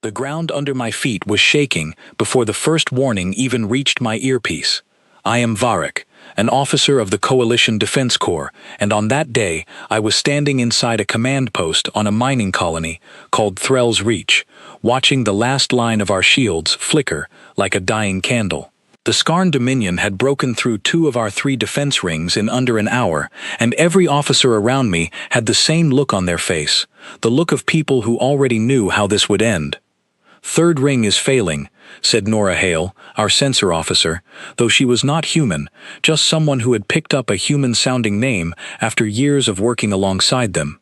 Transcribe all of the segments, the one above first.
The ground under my feet was shaking before the first warning even reached my earpiece. I am Varric, an officer of the Coalition Defense Corps, and on that day I was standing inside a command post on a mining colony called Threll's Reach, watching the last line of our shields flicker like a dying candle. The Skarn Dominion had broken through 2 of our 3 defense rings in under an hour, and every officer around me had the same look on their face, the look of people who already knew how this would end. "Third ring is failing," said Nora Hale, our sensor officer, though she was not human, just someone who had picked up a human-sounding name after years of working alongside them.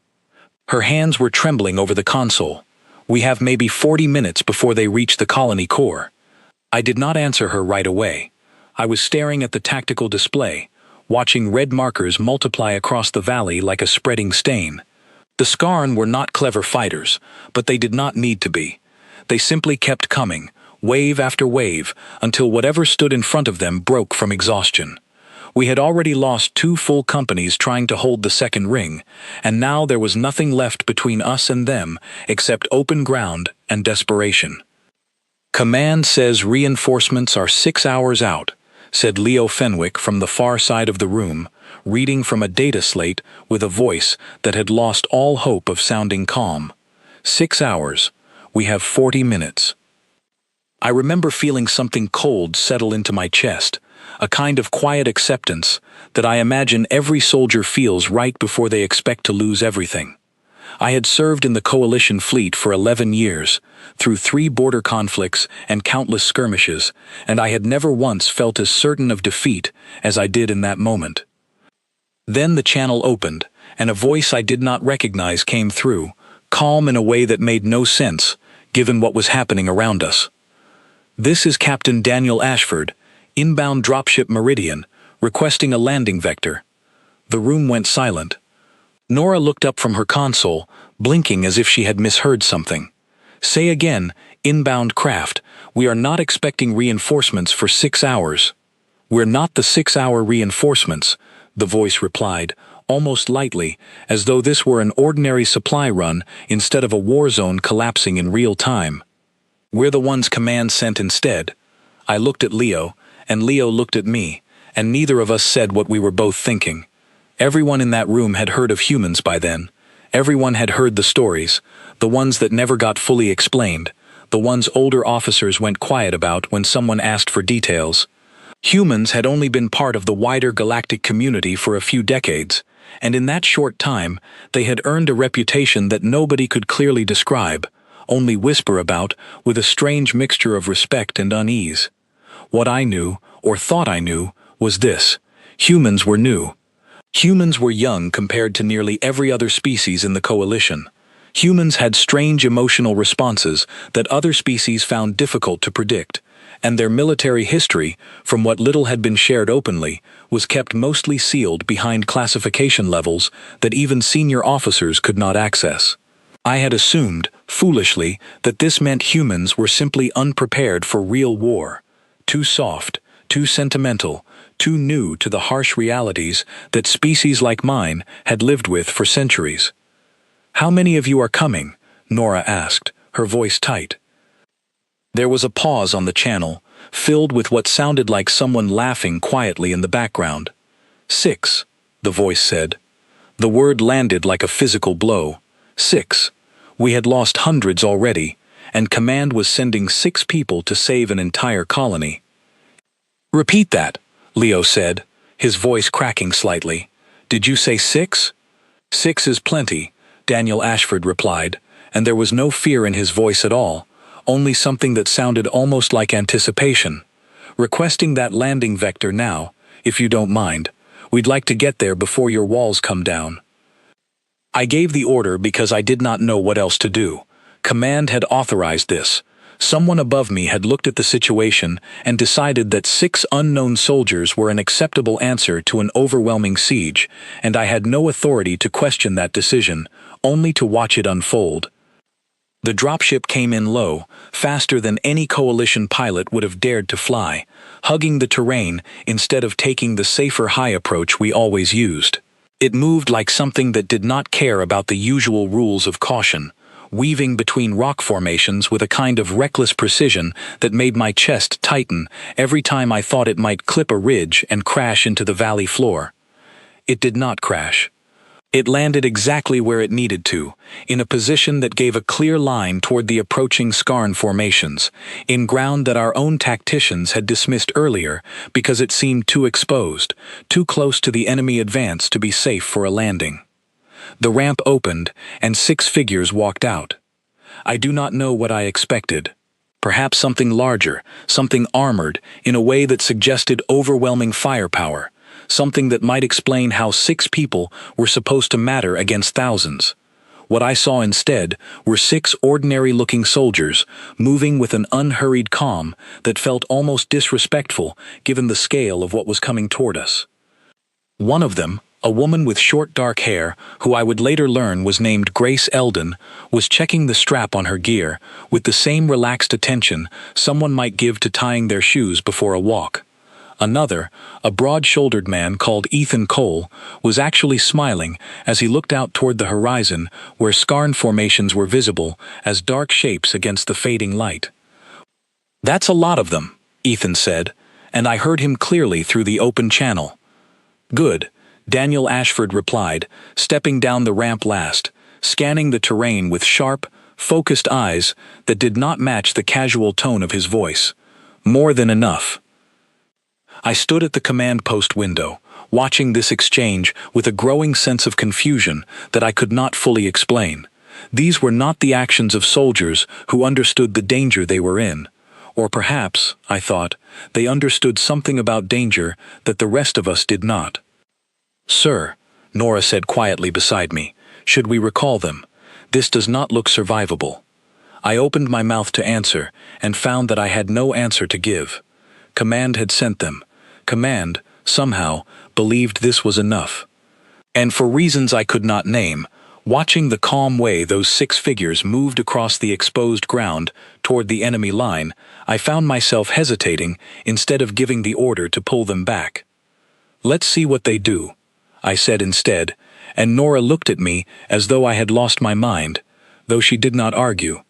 Her hands were trembling over the console. "We have maybe 40 minutes before they reach the colony core." I did not answer her right away. I was staring at the tactical display, watching red markers multiply across the valley like a spreading stain. The Skarn were not clever fighters, but they did not need to be. They simply kept coming, wave after wave, until whatever stood in front of them broke from exhaustion. We had already lost 2 full companies trying to hold the second ring, and now there was nothing left between us and them except open ground and desperation. "Command says reinforcements are 6 hours out," said Leo Fenwick from the far side of the room, reading from a data slate with a voice that had lost all hope of sounding calm. 6 hours. We have 40 minutes. I remember feeling something cold settle into my chest, a kind of quiet acceptance that I imagine every soldier feels right before they expect to lose everything. I had served in the Coalition fleet for 11 years, through 3 border conflicts and countless skirmishes, and I had never once felt as certain of defeat as I did in that moment. Then the channel opened, and a voice I did not recognize came through, calm in a way that made no sense, given what was happening around us. "This is Captain Daniel Ashford, inbound dropship Meridian, requesting a landing vector." The room went silent. Nora looked up from her console, blinking as if she had misheard something. "Say again, inbound craft, we are not expecting reinforcements for 6 hours." "We're not the 6-hour reinforcements," the voice replied, almost lightly, as though this were an ordinary supply run instead of a war zone collapsing in real time. "We're the ones Command sent instead." I looked at Leo, and Leo looked at me, and neither of us said what we were both thinking. Everyone in that room had heard of humans by then. Everyone had heard the stories, the ones that never got fully explained, the ones older officers went quiet about when someone asked for details. Humans had only been part of the wider galactic community for a few decades, and in that short time, they had earned a reputation that nobody could clearly describe, only whisper about, with a strange mixture of respect and unease. What I knew, or thought I knew, was this: humans were new. Humans were young compared to nearly every other species in the Coalition. Humans had strange emotional responses that other species found difficult to predict, and their military history, from what little had been shared openly, was kept mostly sealed behind classification levels that even senior officers could not access. I had assumed, foolishly, that this meant humans were simply unprepared for real war. Too soft, too sentimental, too new to the harsh realities that species like mine had lived with for centuries. "How many of you are coming?" Nora asked, her voice tight. There was a pause on the channel, filled with what sounded like someone laughing quietly in the background. "6, the voice said. The word landed like a physical blow. 6. We had lost hundreds already, and Command was sending 6 people to save an entire colony. "Repeat that," Leo said, his voice cracking slightly. "Did you say 6? 6 is plenty," Daniel Ashford replied, and there was no fear in his voice at all, only something that sounded almost like anticipation. "Requesting that landing vector now, if you don't mind. We'd like to get there before your walls come down." I gave the order because I did not know what else to do. Command had authorized this. Someone above me had looked at the situation and decided that 6 unknown soldiers were an acceptable answer to an overwhelming siege, and I had no authority to question that decision, only to watch it unfold. The dropship came in low, faster than any Coalition pilot would have dared to fly, hugging the terrain instead of taking the safer high approach we always used. It moved like something that did not care about the usual rules of caution, weaving between rock formations with a kind of reckless precision that made my chest tighten every time I thought it might clip a ridge and crash into the valley floor. It did not crash. It landed exactly where it needed to, in a position that gave a clear line toward the approaching skarn formations, in ground that our own tacticians had dismissed earlier because it seemed too exposed, too close to the enemy advance to be safe for a landing. The ramp opened, and 6 figures walked out. I do not know what I expected. Perhaps something larger, something armored, in a way that suggested overwhelming firepower, something that might explain how 6 people were supposed to matter against thousands. What I saw instead were 6 ordinary-looking soldiers, moving with an unhurried calm that felt almost disrespectful given the scale of what was coming toward us. One of them, a woman with short dark hair, who I would later learn was named Grace Eldon, was checking the strap on her gear with the same relaxed attention someone might give to tying their shoes before a walk. Another, a broad-shouldered man called Ethan Cole, was actually smiling as he looked out toward the horizon where skarn formations were visible as dark shapes against the fading light. "That's a lot of them," Ethan said, and I heard him clearly through the open channel. "Good," Daniel Ashford replied, stepping down the ramp last, scanning the terrain with sharp, focused eyes that did not match the casual tone of his voice. "More than enough." I stood at the command post window, watching this exchange with a growing sense of confusion that I could not fully explain. These were not the actions of soldiers who understood the danger they were in. Or perhaps, I thought, they understood something about danger that the rest of us did not. "Sir," Nora said quietly beside me, "should we recall them? This does not look survivable." I opened my mouth to answer and found that I had no answer to give. Command had sent them. Command, somehow, believed this was enough. And for reasons I could not name, watching the calm way those 6 figures moved across the exposed ground toward the enemy line, I found myself hesitating instead of giving the order to pull them back. "Let's see what they do," I said instead, and Nora looked at me as though I had lost my mind, though she did not argue.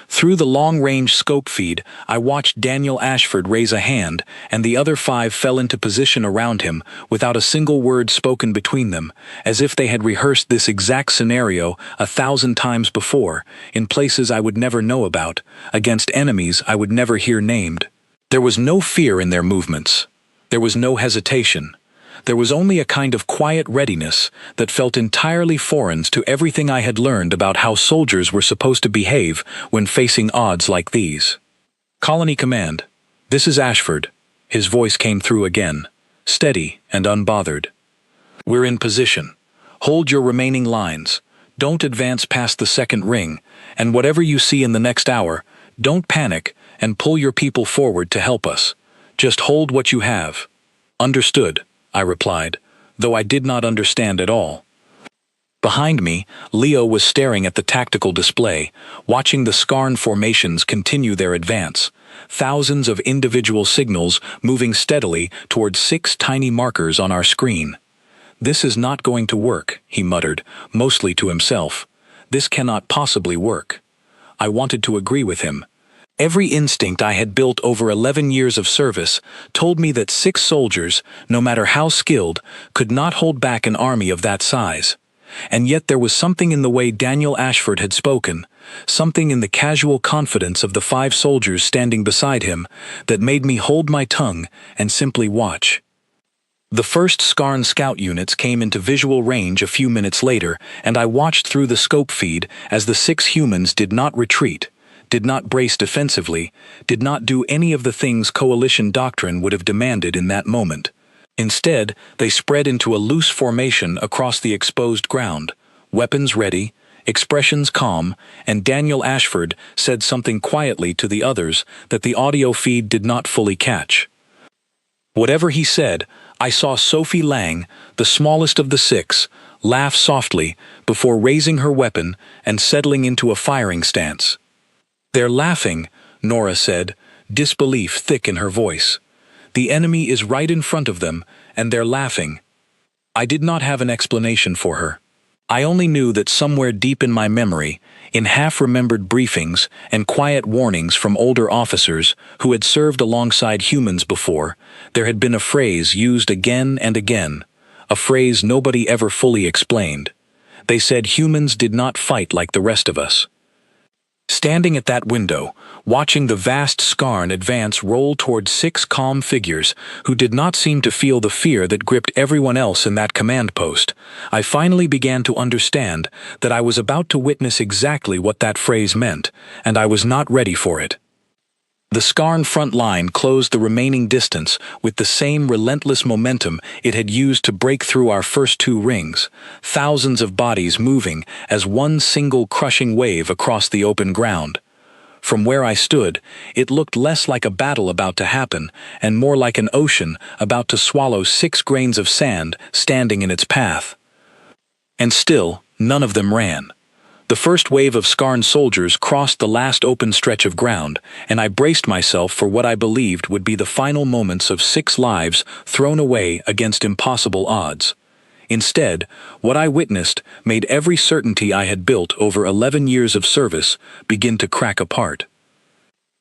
Through the long-range scope feed, I watched Daniel Ashford raise a hand, and the other 5 fell into position around him without a single word spoken between them, as if they had rehearsed this exact scenario 1,000 times before, in places I would never know about, against enemies I would never hear named. There was no fear in their movements. There was no hesitation. There was only a kind of quiet readiness that felt entirely foreign to everything I had learned about how soldiers were supposed to behave when facing odds like these. "Colony Command, this is Ashford." His voice came through again, steady and unbothered. "We're in position. Hold your remaining lines. Don't advance past the second ring, and whatever you see in the next hour, don't panic and pull your people forward to help us. Just hold what you have." "Understood," I replied, though I did not understand at all. Behind me, Leo was staring at the tactical display, watching the skarn formations continue their advance, thousands of individual signals moving steadily towards 6 tiny markers on our screen. "This is not going to work," he muttered, mostly to himself. "This cannot possibly work." I wanted to agree with him. Every instinct I had built over 11 years of service told me that 6 soldiers, no matter how skilled, could not hold back an army of that size. And yet there was something in the way Daniel Ashford had spoken, something in the casual confidence of the 5 soldiers standing beside him, that made me hold my tongue and simply watch. The first Skarn scout units came into visual range a few minutes later, and I watched through the scope feed as the 6 humans did not retreat, did not brace defensively, did not do any of the things coalition doctrine would have demanded in that moment. Instead, they spread into a loose formation across the exposed ground, weapons ready, expressions calm, and Daniel Ashford said something quietly to the others that the audio feed did not fully catch. Whatever he said, I saw Sophie Lang, the smallest of the 6, laugh softly before raising her weapon and settling into a firing stance. "They're laughing," Nora said, disbelief thick in her voice. "The enemy is right in front of them, and they're laughing." I did not have an explanation for her. I only knew that somewhere deep in my memory, in half-remembered briefings and quiet warnings from older officers who had served alongside humans before, there had been a phrase used again and again, a phrase nobody ever fully explained. They said humans did not fight like the rest of us. Standing at that window, watching the vast Skarn advance roll toward 6 calm figures who did not seem to feel the fear that gripped everyone else in that command post, I finally began to understand that I was about to witness exactly what that phrase meant, and I was not ready for it. The Skarn front line closed the remaining distance with the same relentless momentum it had used to break through our first 2 rings, thousands of bodies moving as one single crushing wave across the open ground. From where I stood, it looked less like a battle about to happen and more like an ocean about to swallow 6 grains of sand standing in its path. And still, none of them ran. The first wave of Skarn soldiers crossed the last open stretch of ground, and I braced myself for what I believed would be the final moments of 6 lives thrown away against impossible odds. Instead, what I witnessed made every certainty I had built over 11 years of service begin to crack apart.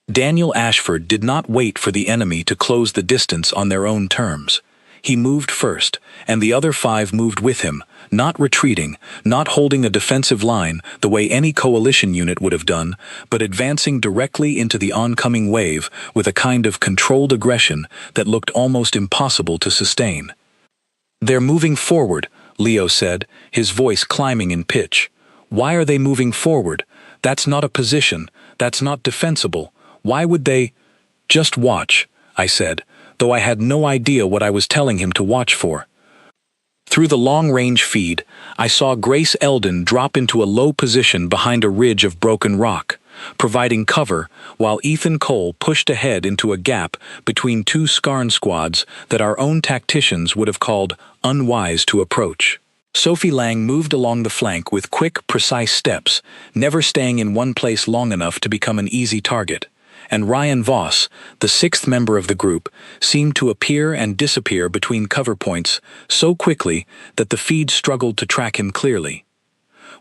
Daniel Ashford did not wait for the enemy to close the distance on their own terms. He moved first, and the other 5 moved with him, not retreating, not holding a defensive line the way any coalition unit would have done, but advancing directly into the oncoming wave with a kind of controlled aggression that looked almost impossible to sustain. "They're moving forward," Leo said, his voice climbing in pitch. "Why are they moving forward? That's not a position. That's not defensible. Why would they—" "Just watch," I said, though I had no idea what I was telling him to watch for. Through the long-range feed, I saw Grace Eldon drop into a low position behind a ridge of broken rock, providing cover while Ethan Cole pushed ahead into a gap between 2 Skarn squads that our own tacticians would have called unwise to approach. Sophie Lang moved along the flank with quick, precise steps, never staying in one place long enough to become an easy target. And Ryan Voss, the 6th member of the group, seemed to appear and disappear between cover points so quickly that the feed struggled to track him clearly.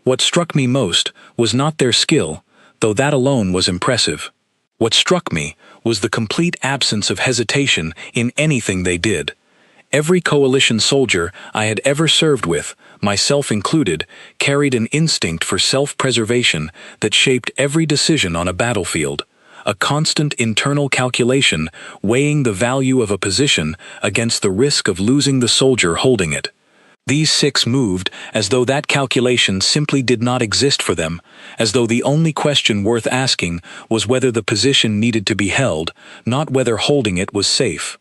What struck me most was not their skill, though that alone was impressive. What struck me was the complete absence of hesitation in anything they did. Every coalition soldier I had ever served with, myself included, carried an instinct for self-preservation that shaped every decision on a battlefield. A constant internal calculation weighing the value of a position against the risk of losing the soldier holding it. These 6 moved as though that calculation simply did not exist for them, as though the only question worth asking was whether the position needed to be held, not whether holding it was safe.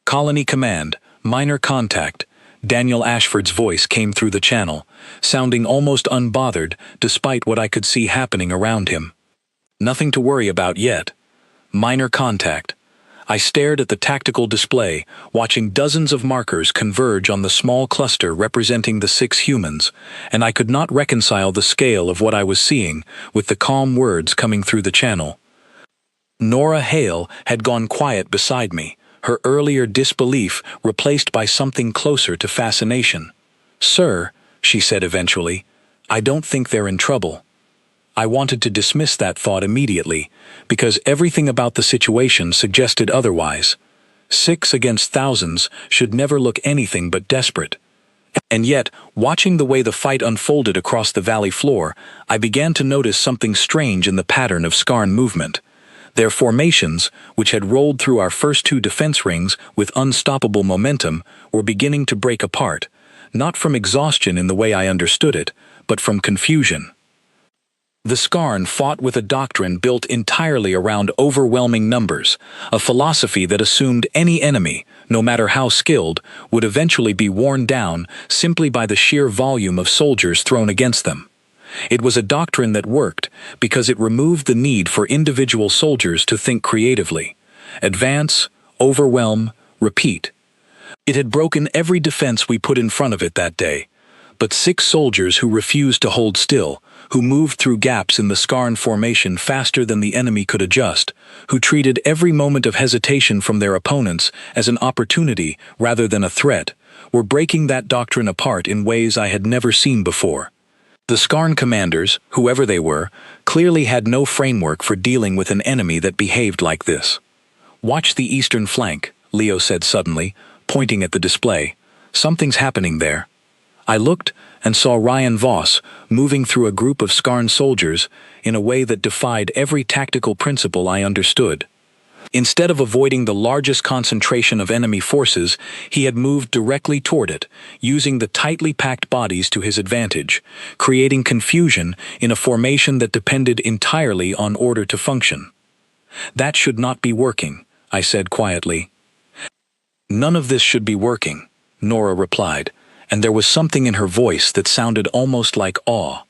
"Colony Command, minor contact." Daniel Ashford's voice came through the channel, sounding almost unbothered despite what I could see happening around him. "Nothing to worry about yet. Minor contact." I stared at the tactical display, watching dozens of markers converge on the small cluster representing the 6 humans, and I could not reconcile the scale of what I was seeing with the calm words coming through the channel. Nora Hale had gone quiet beside me, her earlier disbelief replaced by something closer to fascination. "Sir," she said eventually, "I don't think they're in trouble." I wanted to dismiss that thought immediately, because everything about the situation suggested otherwise. 6 against thousands should never look anything but desperate. And yet, watching the way the fight unfolded across the valley floor, I began to notice something strange in the pattern of Skarn movement. Their formations, which had rolled through our first 2 defense rings with unstoppable momentum, were beginning to break apart, not from exhaustion in the way I understood it, but from confusion. The Skarn fought with a doctrine built entirely around overwhelming numbers, a philosophy that assumed any enemy, no matter how skilled, would eventually be worn down simply by the sheer volume of soldiers thrown against them. It was a doctrine that worked because it removed the need for individual soldiers to think creatively. Advance, overwhelm, repeat. It had broken every defense we put in front of it that day. But 6 soldiers who refused to hold still, who moved through gaps in the Skarn formation faster than the enemy could adjust, who treated every moment of hesitation from their opponents as an opportunity rather than a threat, were breaking that doctrine apart in ways I had never seen before. The Skarn commanders, whoever they were, clearly had no framework for dealing with an enemy that behaved like this. "Watch the eastern flank," Leo said suddenly, pointing at the display. "Something's happening there." I looked and saw Ryan Voss moving through a group of Skarn soldiers in a way that defied every tactical principle I understood. Instead of avoiding the largest concentration of enemy forces, he had moved directly toward it, using the tightly packed bodies to his advantage, creating confusion in a formation that depended entirely on order to function. "That should not be working," I said quietly. "None of this should be working," Nora replied, and there was something in her voice that sounded almost like awe.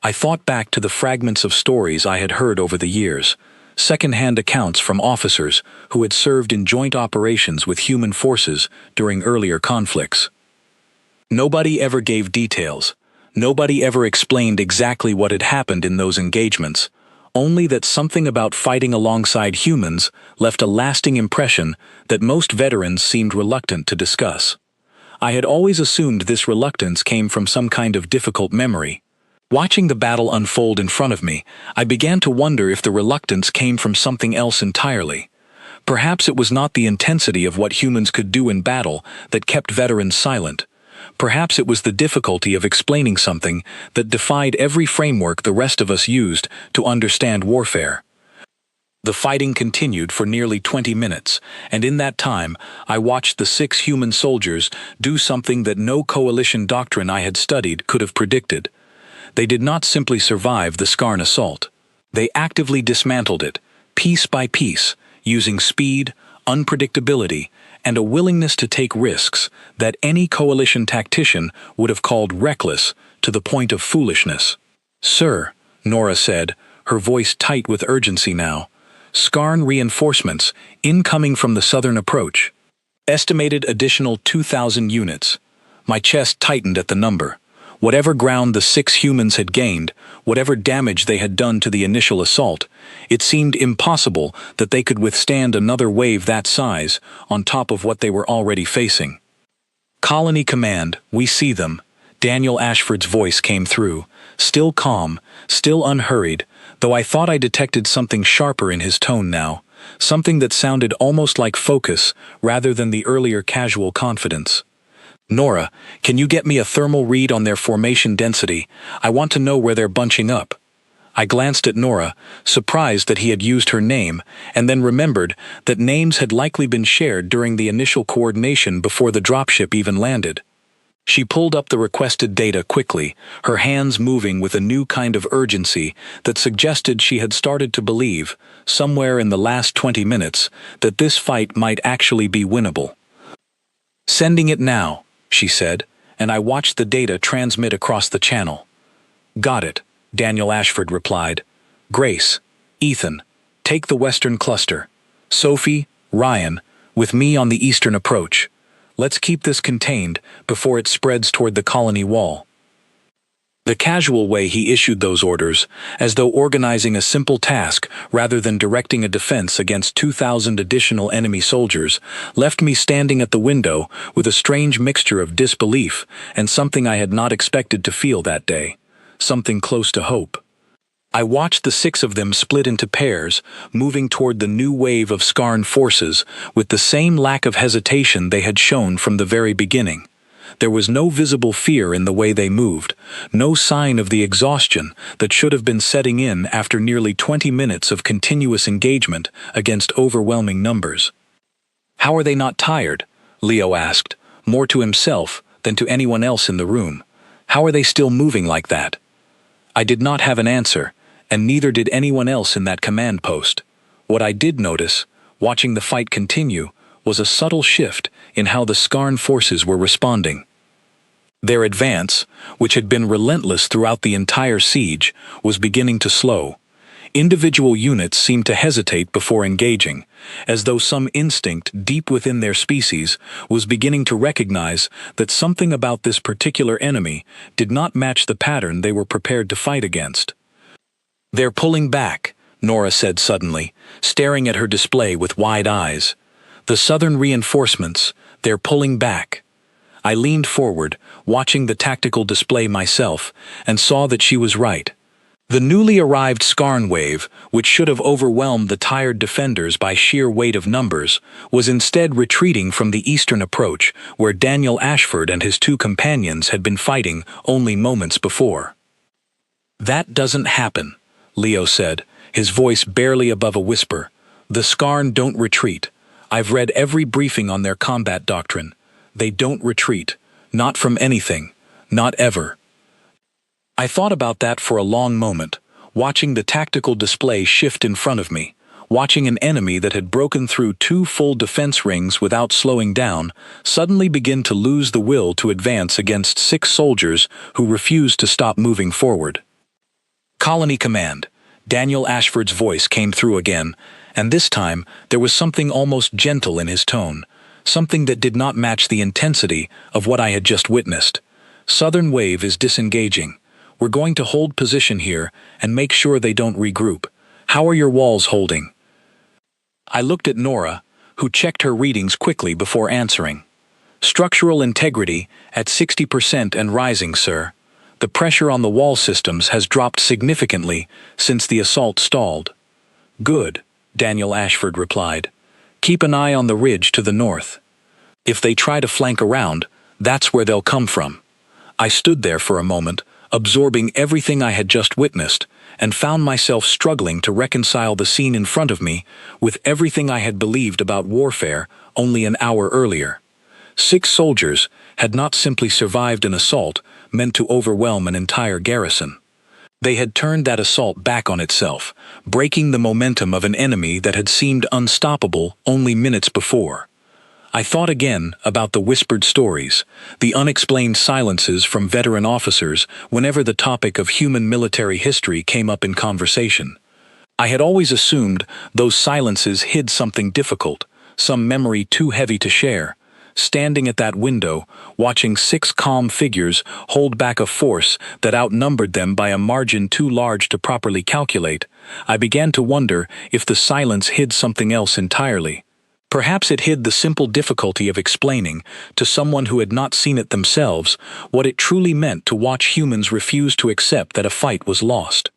I thought back to the fragments of stories I had heard over the years, second-hand accounts from officers who had served in joint operations with human forces during earlier conflicts. Nobody ever gave details. Nobody ever explained exactly what had happened in those engagements, only that something about fighting alongside humans left a lasting impression that most veterans seemed reluctant to discuss. I had always assumed this reluctance came from some kind of difficult memory. Watching the battle unfold in front of me, I began to wonder if the reluctance came from something else entirely. Perhaps it was not the intensity of what humans could do in battle that kept veterans silent. Perhaps it was the difficulty of explaining something that defied every framework the rest of us used to understand warfare. The fighting continued for nearly 20 minutes, and in that time, I watched the 6 human soldiers do something that no coalition doctrine I had studied could have predicted. They did not simply survive the Skarn assault. They actively dismantled it, piece by piece, using speed, unpredictability, and a willingness to take risks that any coalition tactician would have called reckless to the point of foolishness. "Sir," Nora said, her voice tight with urgency now, "Skarn reinforcements incoming from the southern approach. Estimated additional 2,000 units." My chest tightened at the number. Whatever ground the 6 humans had gained, whatever damage they had done to the initial assault, it seemed impossible that they could withstand another wave that size on top of what they were already facing. "Colony Command, we see them." Daniel Ashford's voice came through, still calm, still unhurried, though I thought I detected something sharper in his tone now, something that sounded almost like focus rather than the earlier casual confidence. "Nora, can you get me a thermal read on their formation density? I want to know where they're bunching up." I glanced at Nora, surprised that he had used her name, and then remembered that names had likely been shared during the initial coordination before the dropship even landed. She pulled up the requested data quickly, her hands moving with a new kind of urgency that suggested she had started to believe, somewhere in the last 20 minutes, that this fight might actually be winnable. "Sending it now," she said, and I watched the data transmit across the channel. "Got it," Daniel Ashford replied. "Grace, Ethan, take the western cluster. Sophie, Ryan, with me on the eastern approach. Let's keep this contained before it spreads toward the colony wall." The casual way he issued those orders, as though organizing a simple task rather than directing a defense against 2,000 additional enemy soldiers, left me standing at the window with a strange mixture of disbelief and something I had not expected to feel that day, something close to hope. I watched the 6 of them split into pairs, moving toward the new wave of Skarn forces with the same lack of hesitation they had shown from the very beginning. There was no visible fear in the way they moved, no sign of the exhaustion that should have been setting in after nearly 20 minutes of continuous engagement against overwhelming numbers. "How are they not tired?" Leo asked, more to himself than to anyone else in the room. "How are they still moving like that?" I did not have an answer, and neither did anyone else in that command post. What I did notice, watching the fight continue, was a subtle shift in how the Skarn forces were responding. Their advance, which had been relentless throughout the entire siege, was beginning to slow. Individual units seemed to hesitate before engaging, as though some instinct deep within their species was beginning to recognize that something about this particular enemy did not match the pattern they were prepared to fight against. "They're pulling back," Nora said suddenly, staring at her display with wide eyes. "The southern reinforcements, they're pulling back." I leaned forward, watching the tactical display myself, and saw that she was right. The newly arrived Skarn wave, which should have overwhelmed the tired defenders by sheer weight of numbers, was instead retreating from the eastern approach, where Daniel Ashford and his two companions had been fighting only moments before. "That doesn't happen," Leo said, his voice barely above a whisper. "The Skarn don't retreat. I've read every briefing on their combat doctrine. They don't retreat. Not from anything. Not ever." I thought about that for a long moment, watching the tactical display shift in front of me, watching an enemy that had broken through 2 full defense rings without slowing down suddenly begin to lose the will to advance against 6 soldiers who refused to stop moving forward. "Colony Command," Daniel Ashford's voice came through again, and this time there was something almost gentle in his tone, something that did not match the intensity of what I had just witnessed. "Southern Wave is disengaging. We're going to hold position here and make sure they don't regroup. How are your walls holding?" I looked at Nora, who checked her readings quickly before answering. "Structural integrity at 60% and rising, sir. The pressure on the wall systems has dropped significantly since the assault stalled." "Good," Daniel Ashford replied. "Keep an eye on the ridge to the north. If they try to flank around, that's where they'll come from." I stood there for a moment, absorbing everything I had just witnessed, and found myself struggling to reconcile the scene in front of me with everything I had believed about warfare only an hour earlier. 6 soldiers had not simply survived an assault meant to overwhelm an entire garrison. They had turned that assault back on itself, breaking the momentum of an enemy that had seemed unstoppable only minutes before. I thought again about the whispered stories, the unexplained silences from veteran officers whenever the topic of human military history came up in conversation. I had always assumed those silences hid something difficult, some memory too heavy to share. Standing at that window, watching 6 calm figures hold back a force that outnumbered them by a margin too large to properly calculate, I began to wonder if the silence hid something else entirely. Perhaps it hid the simple difficulty of explaining, to someone who had not seen it themselves, what it truly meant to watch humans refuse to accept that a fight was lost.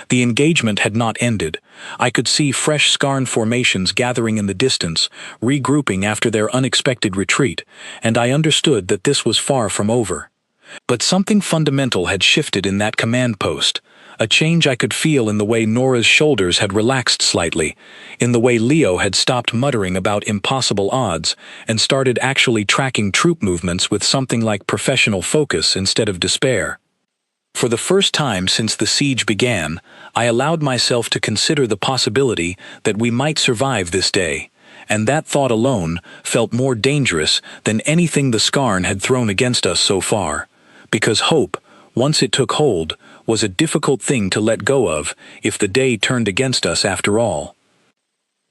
The engagement had not ended. I could see fresh Skarn formations gathering in the distance, regrouping after their unexpected retreat, and I understood that this was far from over. But something fundamental had shifted in that command post, a change I could feel in the way Nora's shoulders had relaxed slightly, in the way Leo had stopped muttering about impossible odds and started actually tracking troop movements with something like professional focus instead of despair. For the first time since the siege began, I allowed myself to consider the possibility that we might survive this day, and that thought alone felt more dangerous than anything the Skarn had thrown against us so far, because hope, once it took hold, was a difficult thing to let go of if the day turned against us after all.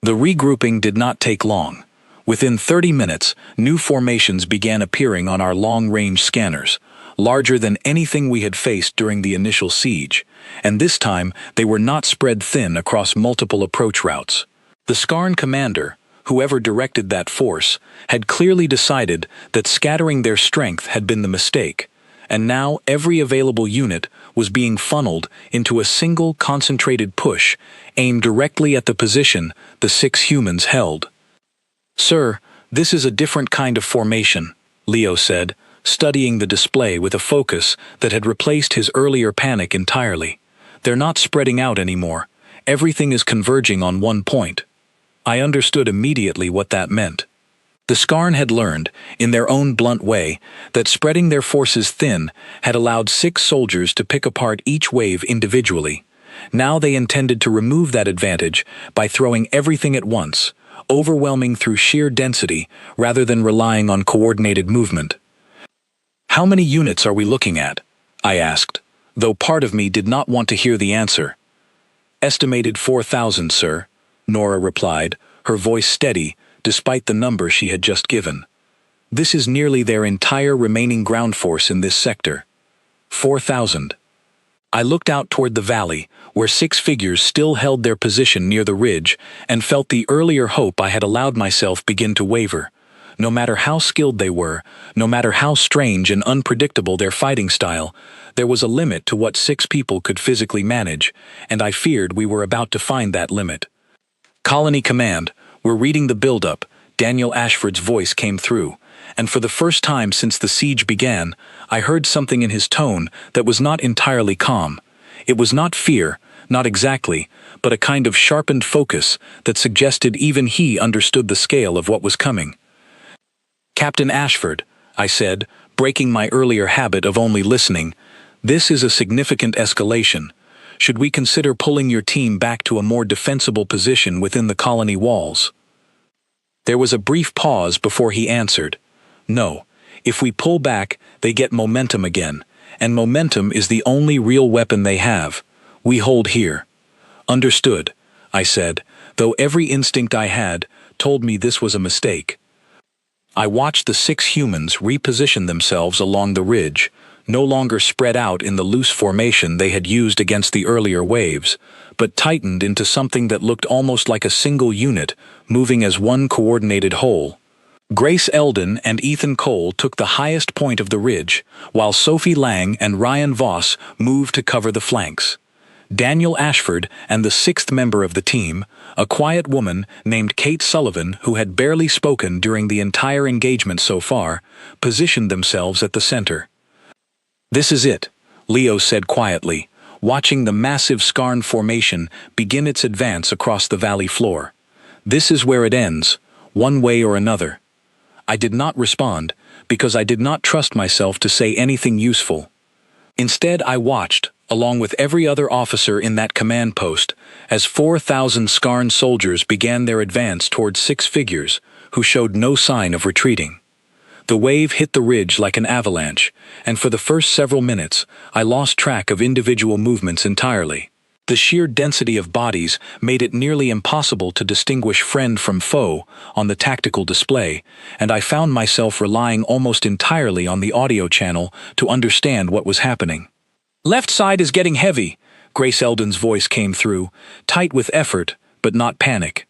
The regrouping did not take long. Within 30 minutes, new formations began appearing on our long-range scanners, larger than anything we had faced during the initial siege, and this time they were not spread thin across multiple approach routes. The Skarn commander, whoever directed that force, had clearly decided that scattering their strength had been the mistake, and now every available unit was being funneled into a single concentrated push aimed directly at the position the 6 humans held. "Sir, this is a different kind of formation," Leo said, studying the display with a focus that had replaced his earlier panic entirely. "They're not spreading out anymore. Everything is converging on one point." I understood immediately what that meant. The Skarn had learned, in their own blunt way, that spreading their forces thin had allowed 6 soldiers to pick apart each wave individually. Now they intended to remove that advantage by throwing everything at once, overwhelming through sheer density rather than relying on coordinated movement. "How many units are we looking at?" I asked, though part of me did not want to hear the answer. "Estimated 4,000, sir," Nora replied, her voice steady, despite the number she had just given. "This is nearly their entire remaining ground force in this sector." 4,000. I looked out toward the valley, where 6 figures still held their position near the ridge, and felt the earlier hope I had allowed myself begin to waver. No matter how skilled they were, no matter how strange and unpredictable their fighting style, there was a limit to what 6 people could physically manage, and I feared we were about to find that limit. "Colony Command, we're reading the build-up," Daniel Ashford's voice came through, and for the first time since the siege began, I heard something in his tone that was not entirely calm. It was not fear, not exactly, but a kind of sharpened focus that suggested even he understood the scale of what was coming. "Captain Ashford," I said, breaking my earlier habit of only listening, "this is a significant escalation. Should we consider pulling your team back to a more defensible position within the colony walls?" There was a brief pause before he answered. "No. If we pull back, they get momentum again, and momentum is the only real weapon they have. We hold here." "Understood," I said, though every instinct I had told me this was a mistake. I watched the 6 humans reposition themselves along the ridge, no longer spread out in the loose formation they had used against the earlier waves, but tightened into something that looked almost like a single unit, moving as one coordinated whole. Grace Eldon and Ethan Cole took the highest point of the ridge, while Sophie Lang and Ryan Voss moved to cover the flanks. Daniel Ashford and the 6th member of the team, a quiet woman named Kate Sullivan who had barely spoken during the entire engagement so far, positioned themselves at the center. "This is it," Leo said quietly, watching the massive Skarn formation begin its advance across the valley floor. "This is where it ends, one way or another." I did not respond, because I did not trust myself to say anything useful. Instead, I watched, along with every other officer in that command post, as 4,000 Skarn soldiers began their advance toward 6 figures, who showed no sign of retreating. The wave hit the ridge like an avalanche, and for the first several minutes, I lost track of individual movements entirely. The sheer density of bodies made it nearly impossible to distinguish friend from foe on the tactical display, and I found myself relying almost entirely on the audio channel to understand what was happening. "Left side is getting heavy," Grace Eldon's voice came through, tight with effort, but not panic.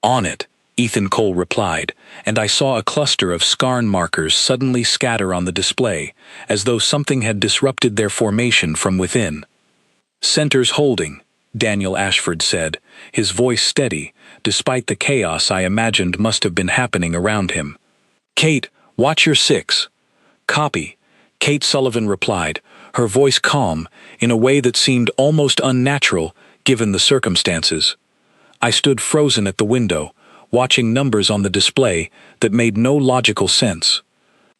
"On it," Ethan Cole replied, and I saw a cluster of Skarn markers suddenly scatter on the display, as though something had disrupted their formation from within. "Center's holding," Daniel Ashford said, his voice steady, despite the chaos I imagined must have been happening around him. "Kate, watch your 6. "Copy," Kate Sullivan replied, her voice calm, in a way that seemed almost unnatural given the circumstances. I stood frozen at the window, watching numbers on the display that made no logical sense.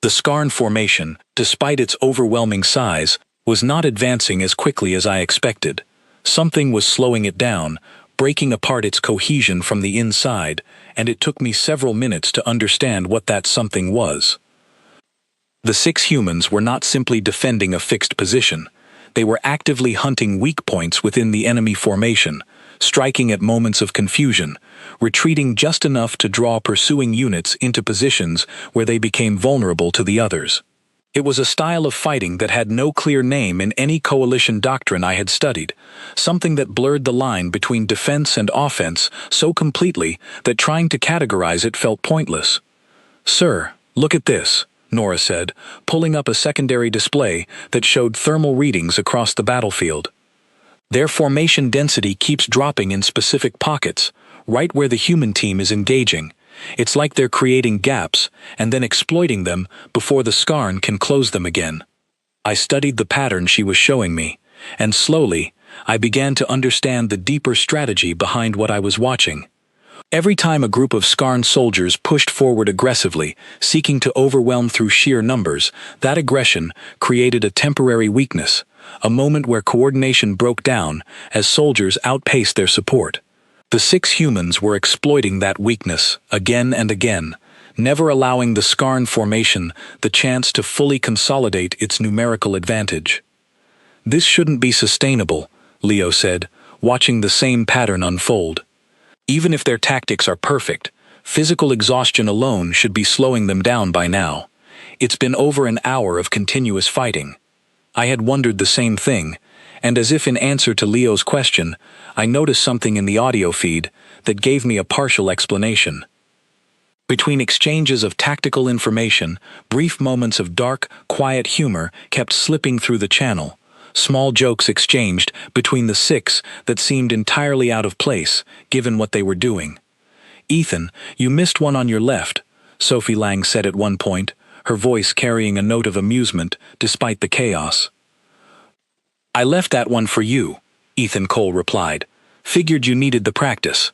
The Skarn formation, despite its overwhelming size, was not advancing as quickly as I expected. Something was slowing it down, breaking apart its cohesion from the inside, and it took me several minutes to understand what that something was. The 6 humans were not simply defending a fixed position. They were actively hunting weak points within the enemy formation, striking at moments of confusion, retreating just enough to draw pursuing units into positions where they became vulnerable to the others. It was a style of fighting that had no clear name in any coalition doctrine I had studied, something that blurred the line between defense and offense so completely that trying to categorize it felt pointless. "Sir, look at this," Nora said, pulling up a secondary display that showed thermal readings across the battlefield. "Their formation density keeps dropping in specific pockets, right where the human team is engaging. It's like they're creating gaps and then exploiting them before the Skarn can close them again." I studied the pattern she was showing me, and slowly, I began to understand the deeper strategy behind what I was watching. Every time a group of Skarn soldiers pushed forward aggressively, seeking to overwhelm through sheer numbers, that aggression created a temporary weakness, a moment where coordination broke down as soldiers outpaced their support. The 6 humans were exploiting that weakness again and again, never allowing the Skarn formation the chance to fully consolidate its numerical advantage. "This shouldn't be sustainable," Leo said, watching the same pattern unfold. "Even if their tactics are perfect, physical exhaustion alone should be slowing them down by now. It's been over an hour of continuous fighting." I had wondered the same thing, and as if in answer to Leo's question, I noticed something in the audio feed that gave me a partial explanation. Between exchanges of tactical information, brief moments of dark, quiet humor kept slipping through the channel. Small jokes exchanged between the six that seemed entirely out of place, given what they were doing. "Ethan, you missed one on your left," Sophie Lang said at one point, her voice carrying a note of amusement despite the chaos. "I left that one for you," Ethan Cole replied. "Figured you needed the practice."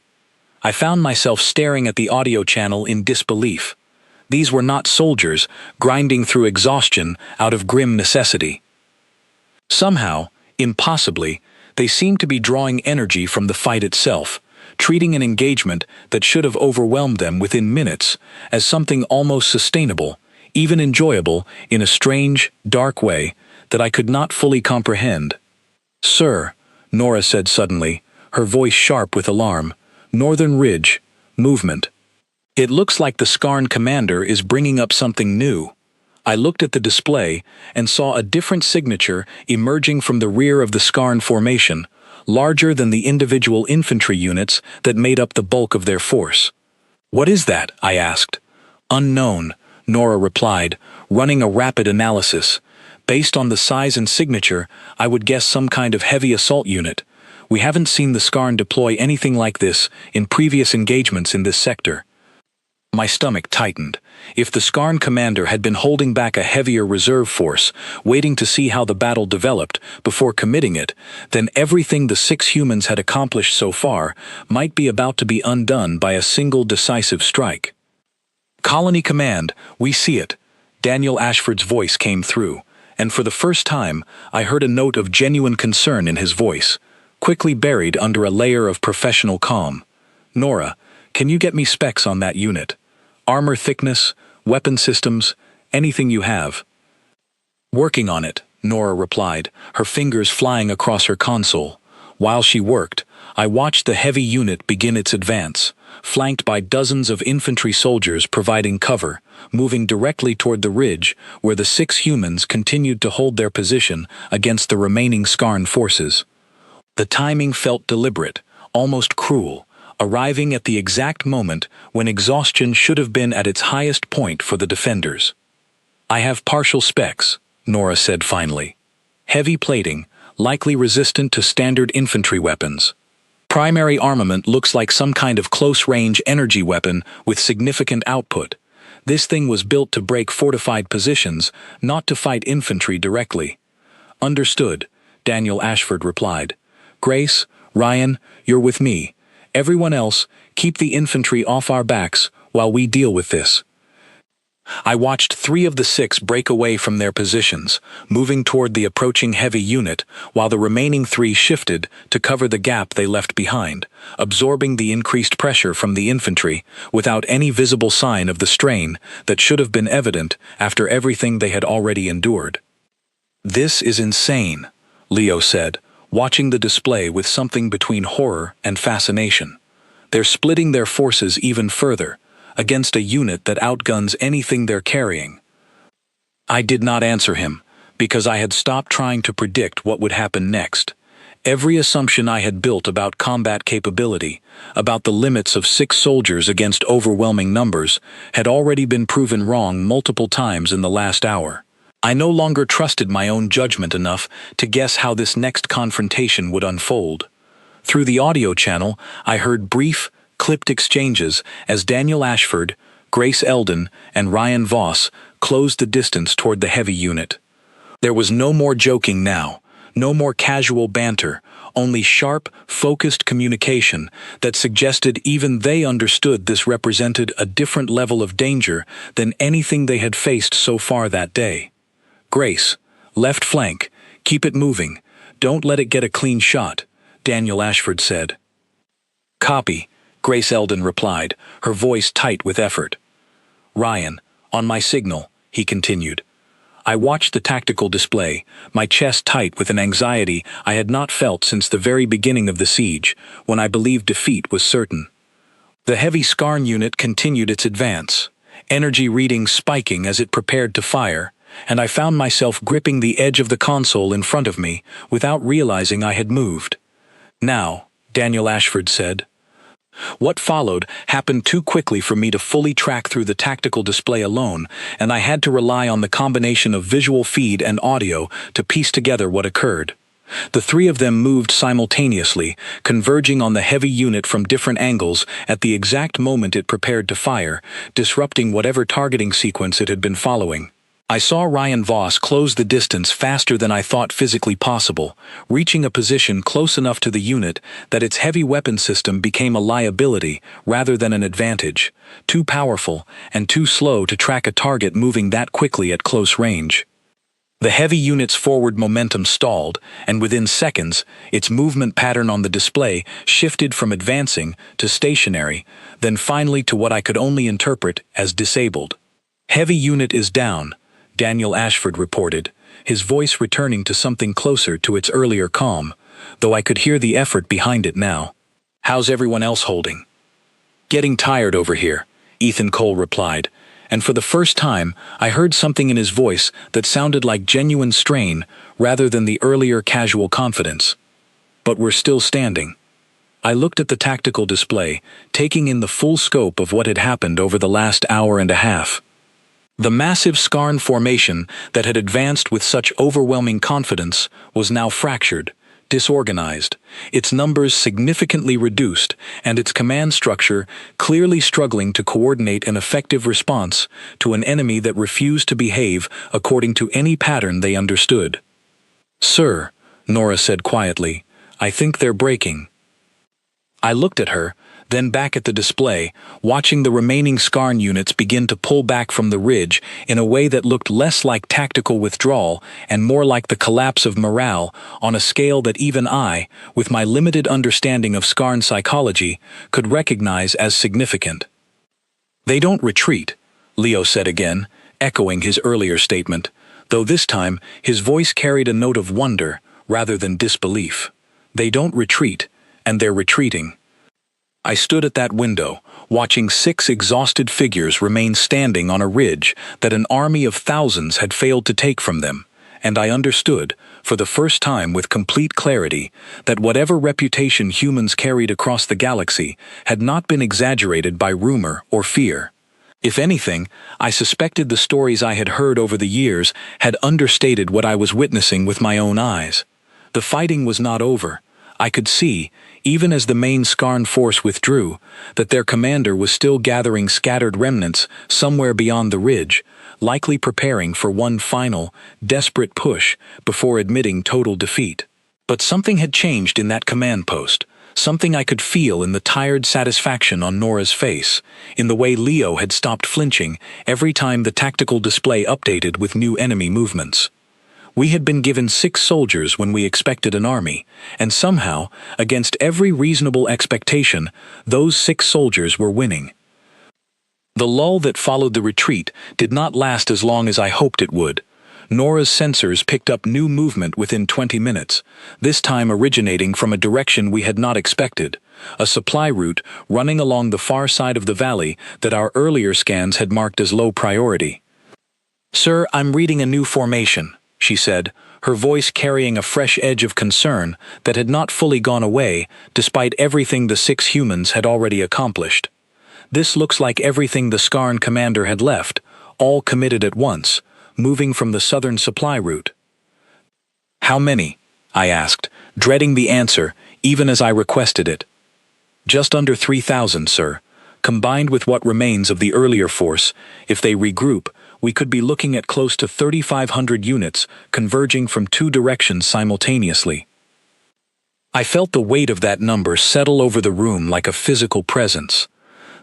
I found myself staring at the audio channel in disbelief. These were not soldiers grinding through exhaustion out of grim necessity. Somehow, impossibly, they seemed to be drawing energy from the fight itself, treating an engagement that should have overwhelmed them within minutes as something almost sustainable, even enjoyable, in a strange, dark way that I could not fully comprehend. "Sir," Nora said suddenly, her voice sharp with alarm, "Northern Ridge, movement. It looks like the Skarn commander is bringing up something new." I looked at the display and saw a different signature emerging from the rear of the Skarn formation, larger than the individual infantry units that made up the bulk of their force. "What is that?" I asked. "Unknown," Nora replied, running a rapid analysis. "Based on the size and signature, I would guess some kind of heavy assault unit. We haven't seen the Skarn deploy anything like this in previous engagements in this sector." My stomach tightened. If the Skarn commander had been holding back a heavier reserve force, waiting to see how the battle developed before committing it, then everything the 6 humans had accomplished so far might be about to be undone by a single decisive strike. "Colony Command, we see it." Daniel Ashford's voice came through, and for the first time I heard a note of genuine concern in his voice, quickly buried under a layer of professional calm. "Nora, can you get me specs on that unit? Armor thickness, weapon systems, anything you have." "Working on it," Nora replied, her fingers flying across her console. While she worked, I watched the heavy unit begin its advance, flanked by dozens of infantry soldiers providing cover, moving directly toward the ridge where the 6 humans continued to hold their position against the remaining Skarn forces. The timing felt deliberate, almost cruel, arriving at the exact moment when exhaustion should have been at its highest point for the defenders. "I have partial specs," Nora said finally. "Heavy plating, likely resistant to standard infantry weapons. Primary armament looks like some kind of close-range energy weapon with significant output. This thing was built to break fortified positions, not to fight infantry directly." "Understood," Daniel Ashford replied. "Grace, Ryan, you're with me. Everyone else, keep the infantry off our backs while we deal with this." I watched 3 of the 6 break away from their positions, moving toward the approaching heavy unit, while the remaining 3 shifted to cover the gap they left behind, absorbing the increased pressure from the infantry without any visible sign of the strain that should have been evident after everything they had already endured. "This is insane," Leo said, watching the display with something between horror and fascination. "They're splitting their forces even further, against a unit that outguns anything they're carrying." I did not answer him, because I had stopped trying to predict what would happen next. Every assumption I had built about combat capability, about the limits of 6 soldiers against overwhelming numbers, had already been proven wrong multiple times in the last hour. I no longer trusted my own judgment enough to guess how this next confrontation would unfold. Through the audio channel, I heard brief, clipped exchanges as Daniel Ashford, Grace Eldon, and Ryan Voss closed the distance toward the heavy unit. There was no more joking now, no more casual banter, only sharp, focused communication that suggested even they understood this represented a different level of danger than anything they had faced so far that day. "Grace, left flank, keep it moving, don't let it get a clean shot," Daniel Ashford said. "Copy," Grace Eldon replied, her voice tight with effort. "Ryan, on my signal," he continued. I watched the tactical display, my chest tight with an anxiety I had not felt since the very beginning of the siege, when I believed defeat was certain. The heavy Skarn unit continued its advance, energy readings spiking as it prepared to fire, and I found myself gripping the edge of the console in front of me without realizing I had moved. "Now," Daniel Ashford said. What followed happened too quickly for me to fully track through the tactical display alone, and I had to rely on the combination of visual feed and audio to piece together what occurred. The three of them moved simultaneously, converging on the heavy unit from different angles at the exact moment it prepared to fire, disrupting whatever targeting sequence it had been following. I saw Ryan Voss close the distance faster than I thought physically possible, reaching a position close enough to the unit that its heavy weapon system became a liability rather than an advantage, too powerful and too slow to track a target moving that quickly at close range. The heavy unit's forward momentum stalled, and within seconds, its movement pattern on the display shifted from advancing to stationary, then finally to what I could only interpret as disabled. "Heavy unit is down," Daniel Ashford reported, his voice returning to something closer to its earlier calm, though I could hear the effort behind it now. "How's everyone else holding?" "Getting tired over here," Ethan Cole replied, and for the first time I heard something in his voice that sounded like genuine strain rather than the earlier casual confidence. "But we're still standing." I looked at the tactical display, taking in the full scope of what had happened over the last hour and a half. The massive Skarn formation that had advanced with such overwhelming confidence was now fractured, disorganized, its numbers significantly reduced, and its command structure clearly struggling to coordinate an effective response to an enemy that refused to behave according to any pattern they understood. "Sir," Nora said quietly, "I think they're breaking." I looked at her, then back at the display, watching the remaining Skarn units begin to pull back from the ridge in a way that looked less like tactical withdrawal and more like the collapse of morale on a scale that even I, with my limited understanding of Skarn psychology, could recognize as significant. "They don't retreat," Leo said again, echoing his earlier statement, though this time his voice carried a note of wonder rather than disbelief. "They don't retreat, and they're retreating." I stood at that window, watching 6 exhausted figures remain standing on a ridge that an army of thousands had failed to take from them, and I understood, for the first time with complete clarity, that whatever reputation humans carried across the galaxy had not been exaggerated by rumor or fear. If anything, I suspected the stories I had heard over the years had understated what I was witnessing with my own eyes. The fighting was not over. I could see, even as the main Skarn force withdrew, that their commander was still gathering scattered remnants somewhere beyond the ridge, likely preparing for one final, desperate push before admitting total defeat. But something had changed in that command post, something I could feel in the tired satisfaction on Nora's face, in the way Leo had stopped flinching every time the tactical display updated with new enemy movements. We had been given 6 soldiers when we expected an army, and somehow, against every reasonable expectation, those 6 soldiers were winning. The lull that followed the retreat did not last as long as I hoped it would. Nora's sensors picked up new movement within 20 minutes, this time originating from a direction we had not expected, a supply route running along the far side of the valley that our earlier scans had marked as low priority. "Sir, I'm reading a new formation," she said, her voice carrying a fresh edge of concern that had not fully gone away despite everything the 6 humans had already accomplished. "This looks like everything the Skarn commander had left, all committed at once, moving from the southern supply route." "How many?" I asked, dreading the answer even as I requested it. "Just under 3,000, sir. Combined with what remains of the earlier force, if they regroup, we could be looking at close to 3,500 units converging from 2 directions simultaneously." I felt the weight of that number settle over the room like a physical presence.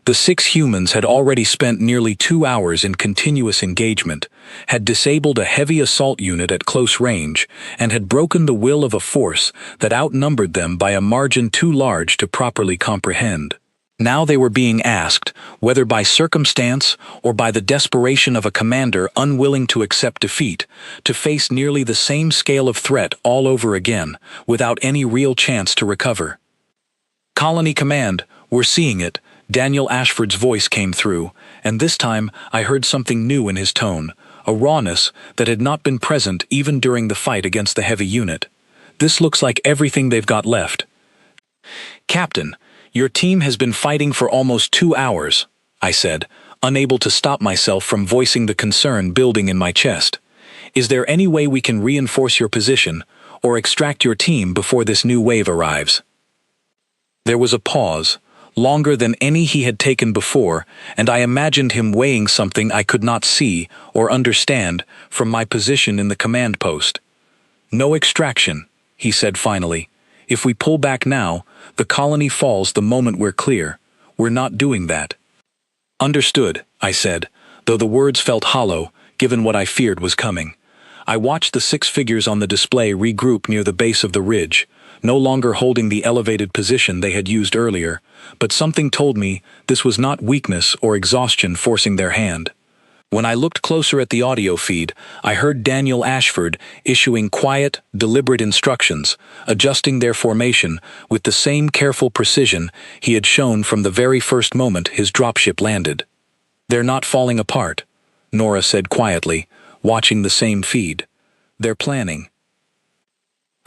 The 6 humans had already spent nearly 2 hours in continuous engagement, had disabled a heavy assault unit at close range, and had broken the will of a force that outnumbered them by a margin too large to properly comprehend. Now they were being asked, whether by circumstance or by the desperation of a commander unwilling to accept defeat, to face nearly the same scale of threat all over again, without any real chance to recover. "Colony Command, we're seeing it," Daniel Ashford's voice came through, and this time I heard something new in his tone, a rawness that had not been present even during the fight against the heavy unit. "This looks like everything they've got left." "Captain, Your team has been fighting for almost 2 hours, I said, unable to stop myself from voicing the concern building in my chest. Is there any way we can reinforce your position, or extract your team before this new wave arrives? There was a pause, longer than any he had taken before, and I imagined him weighing something I could not see or understand from my position in the command post. No extraction, he said finally. If we pull back now, the colony falls the moment we're clear. We're not doing that. Understood, I said, though the words felt hollow, given what I feared was coming. I watched the 6 figures on the display regroup near the base of the ridge, no longer holding the elevated position they had used earlier, but something told me this was not weakness or exhaustion forcing their hand. When I looked closer at the audio feed, I heard Daniel Ashford issuing quiet, deliberate instructions, adjusting their formation with the same careful precision he had shown from the very first moment his dropship landed. They're not falling apart, Nora said quietly, watching the same feed. They're planning.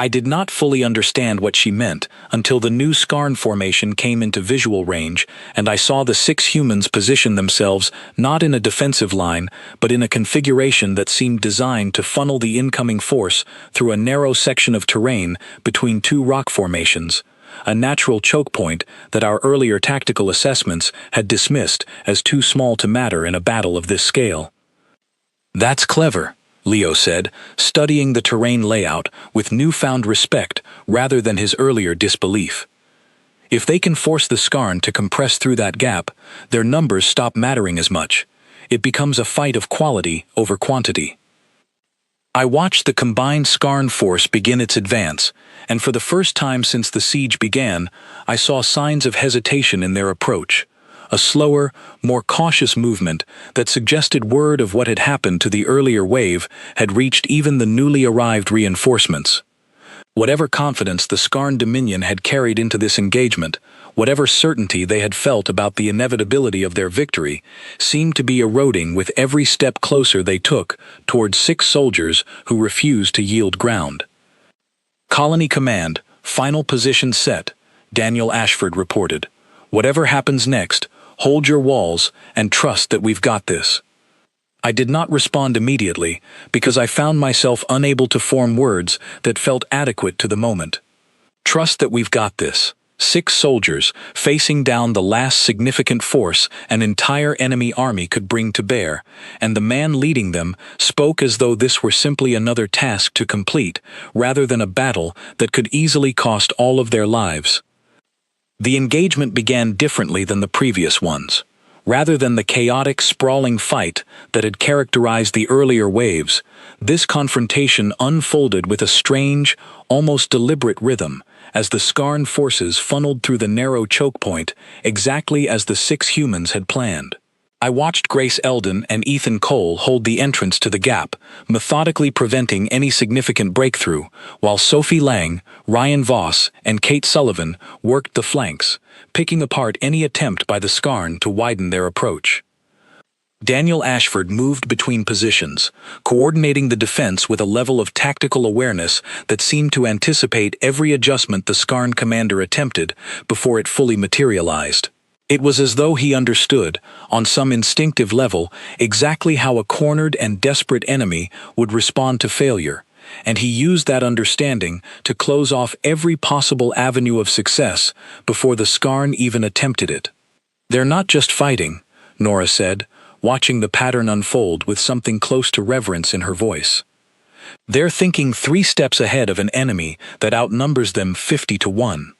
I did not fully understand what she meant until the new Skarn formation came into visual range and I saw the 6 humans position themselves not in a defensive line but in a configuration that seemed designed to funnel the incoming force through a narrow section of terrain between 2 rock formations, a natural choke point that our earlier tactical assessments had dismissed as too small to matter in a battle of this scale. That's clever, Leo said, studying the terrain layout with newfound respect rather than his earlier disbelief. If they can force the Skarn to compress through that gap, their numbers stop mattering as much. It becomes a fight of quality over quantity. I watched the combined Skarn force begin its advance, and for the first time since the siege began, I saw signs of hesitation in their approach. A slower, more cautious movement that suggested word of what had happened to the earlier wave had reached even the newly arrived reinforcements. Whatever confidence the Skarn Dominion had carried into this engagement, whatever certainty they had felt about the inevitability of their victory, seemed to be eroding with every step closer they took towards 6 soldiers who refused to yield ground. Colony Command, final position set, Daniel Ashford reported. Whatever happens next, hold your walls and trust that we've got this. I did not respond immediately because I found myself unable to form words that felt adequate to the moment. Trust that we've got this. 6 soldiers facing down the last significant force an entire enemy army could bring to bear, and the man leading them spoke as though this were simply another task to complete, rather than a battle that could easily cost all of their lives. The engagement began differently than the previous ones. Rather than the chaotic, sprawling fight that had characterized the earlier waves, this confrontation unfolded with a strange, almost deliberate rhythm, as the Skarn forces funneled through the narrow choke point exactly as the 6 humans had planned. I watched Grace Eldon and Ethan Cole hold the entrance to the gap, methodically preventing any significant breakthrough, while Sophie Lang, Ryan Voss, and Kate Sullivan worked the flanks, picking apart any attempt by the Skarn to widen their approach. Daniel Ashford moved between positions, coordinating the defense with a level of tactical awareness that seemed to anticipate every adjustment the Skarn commander attempted before it fully materialized. It was as though he understood, on some instinctive level, exactly how a cornered and desperate enemy would respond to failure, and he used that understanding to close off every possible avenue of success before the Skarn even attempted it. They're not just fighting, Nora said, watching the pattern unfold with something close to reverence in her voice. They're thinking 3 steps ahead of an enemy that outnumbers them 50 to 1.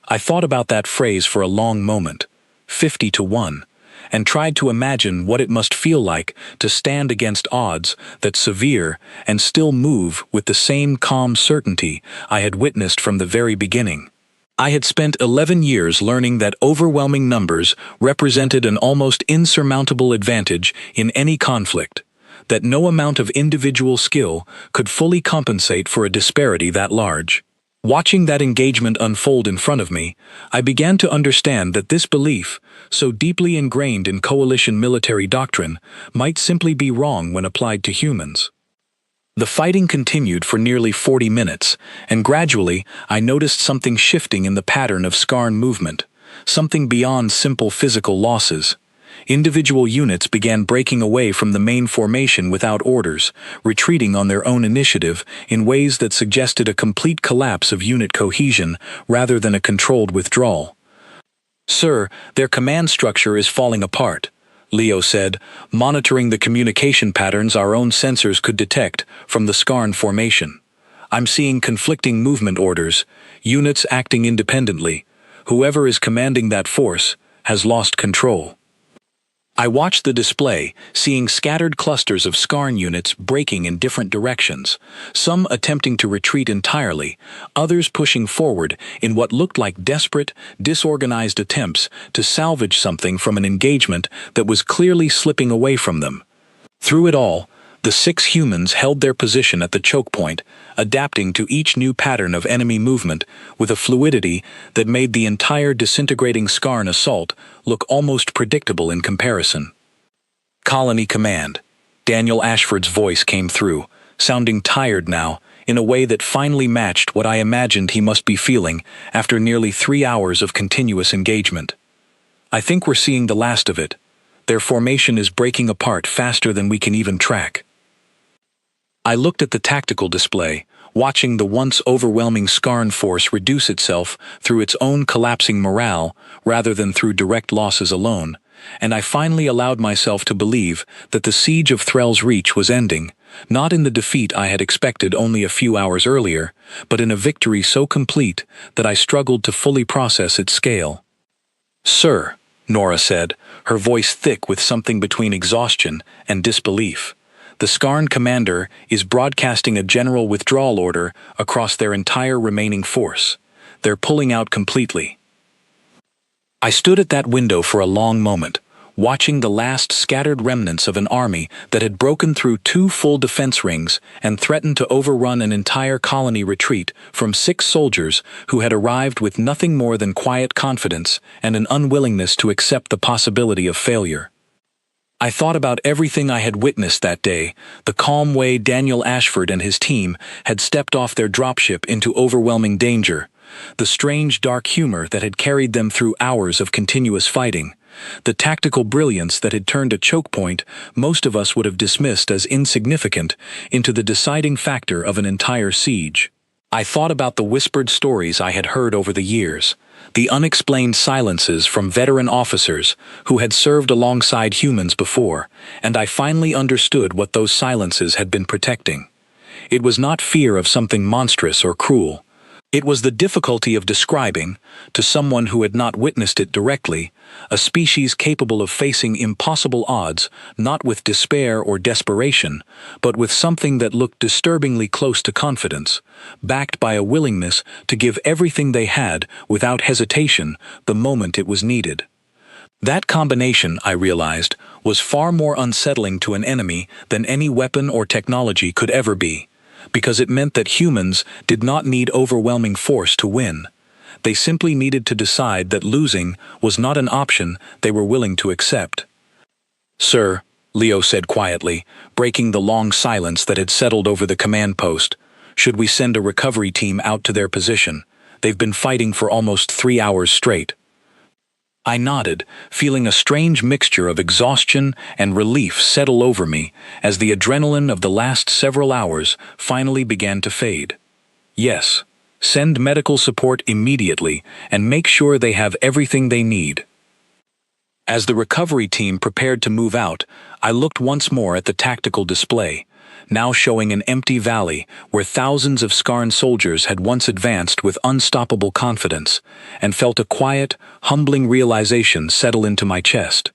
I thought about that phrase for a long moment. 50 to 1, and tried to imagine what it must feel like to stand against odds that severe and still move with the same calm certainty I had witnessed from the very beginning. I had spent 11 years learning that overwhelming numbers represented an almost insurmountable advantage in any conflict, that no amount of individual skill could fully compensate for a disparity that large. Watching that engagement unfold in front of me, I began to understand that this belief, so deeply ingrained in coalition military doctrine, might simply be wrong when applied to humans. The fighting continued for nearly 40 minutes, and gradually I noticed something shifting in the pattern of Skarn movement. something beyond simple physical losses. Individual units began breaking away from the main formation without orders, retreating on their own initiative in ways that suggested a complete collapse of unit cohesion rather than a controlled withdrawal. "Sir, their command structure is falling apart," Leo said, monitoring the communication patterns our own sensors could detect from the Skarn formation. "I'm seeing conflicting movement orders, units acting independently. Whoever is commanding that force has lost control." I watched the display, seeing scattered clusters of Skarn units breaking in different directions, some attempting to retreat entirely, others pushing forward in what looked like desperate, disorganized attempts to salvage something from an engagement that was clearly slipping away from them. Through it all, the 6 humans held their position at the choke point, adapting to each new pattern of enemy movement with a fluidity that made the entire disintegrating Skarn assault look almost predictable in comparison. "Colony Command." Daniel Ashford's voice came through, sounding tired now, in a way that finally matched what I imagined he must be feeling after nearly 3 hours of continuous engagement. "I think we're seeing the last of it. Their formation is breaking apart faster than we can even track." I looked at the tactical display, watching the once overwhelming Skarn force reduce itself through its own collapsing morale rather than through direct losses alone, and I finally allowed myself to believe that the siege of Threll's Reach was ending, not in the defeat I had expected only a few hours earlier, but in a victory so complete that I struggled to fully process its scale. "Sir," Nora said, her voice thick with something between exhaustion and disbelief, "the Skarn commander is broadcasting a general withdrawal order across their entire remaining force. They're pulling out completely." I stood at that window for a long moment, watching the last scattered remnants of an army that had broken through 2 full defense rings and threatened to overrun an entire colony retreat from 6 soldiers who had arrived with nothing more than quiet confidence and an unwillingness to accept the possibility of failure. I thought about everything I had witnessed that day, the calm way Daniel Ashford and his team had stepped off their dropship into overwhelming danger, the strange dark humor that had carried them through hours of continuous fighting, the tactical brilliance that had turned a choke point most of us would have dismissed as insignificant into the deciding factor of an entire siege. I thought about the whispered stories I had heard over the years, the unexplained silences from veteran officers who had served alongside humans before, and I finally understood what those silences had been protecting. It was not fear of something monstrous or cruel. It was the difficulty of describing, to someone who had not witnessed it directly, a species capable of facing impossible odds not with despair or desperation, but with something that looked disturbingly close to confidence, backed by a willingness to give everything they had without hesitation the moment it was needed. That combination, I realized, was far more unsettling to an enemy than any weapon or technology could ever be, because it meant that humans did not need overwhelming force to win. They simply needed to decide that losing was not an option they were willing to accept. "Sir," Leo said quietly, breaking the long silence that had settled over the command post, "should we send a recovery team out to their position? They've been fighting for almost 3 hours straight." I nodded, feeling a strange mixture of exhaustion and relief settle over me as the adrenaline of the last several hours finally began to fade. "Yes, send medical support immediately and make sure they have everything they need." As the recovery team prepared to move out, I looked once more at the tactical display, now showing an empty valley where thousands of Skarn soldiers had once advanced with unstoppable confidence, and felt a quiet, humbling realization settle into my chest.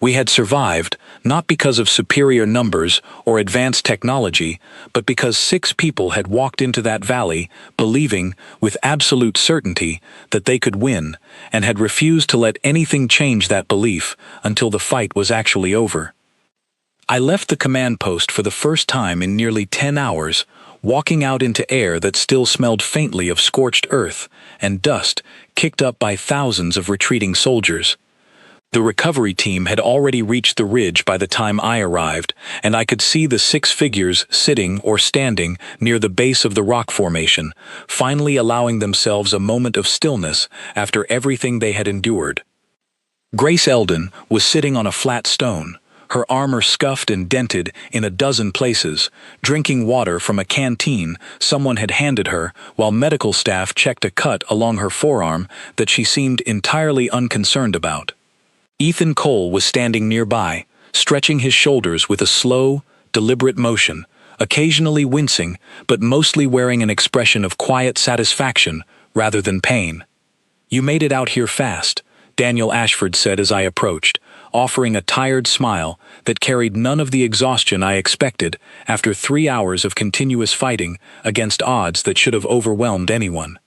We had survived, not because of superior numbers or advanced technology, but because 6 people had walked into that valley believing, with absolute certainty, that they could win, and had refused to let anything change that belief until the fight was actually over. I left the command post for the first time in nearly 10 hours, walking out into air that still smelled faintly of scorched earth and dust kicked up by thousands of retreating soldiers. The recovery team had already reached the ridge by the time I arrived, and I could see the 6 figures sitting or standing near the base of the rock formation, finally allowing themselves a moment of stillness after everything they had endured. Grace Eldon was sitting on a flat stone, her armor scuffed and dented in a dozen places, drinking water from a canteen someone had handed her while medical staff checked a cut along her forearm that she seemed entirely unconcerned about. Ethan Cole was standing nearby, stretching his shoulders with a slow, deliberate motion, occasionally wincing, but mostly wearing an expression of quiet satisfaction rather than pain. "You made it out here fast," Daniel Ashford said as I approached, offering a tired smile that carried none of the exhaustion I expected after 3 hours of continuous fighting against odds that should have overwhelmed anyone.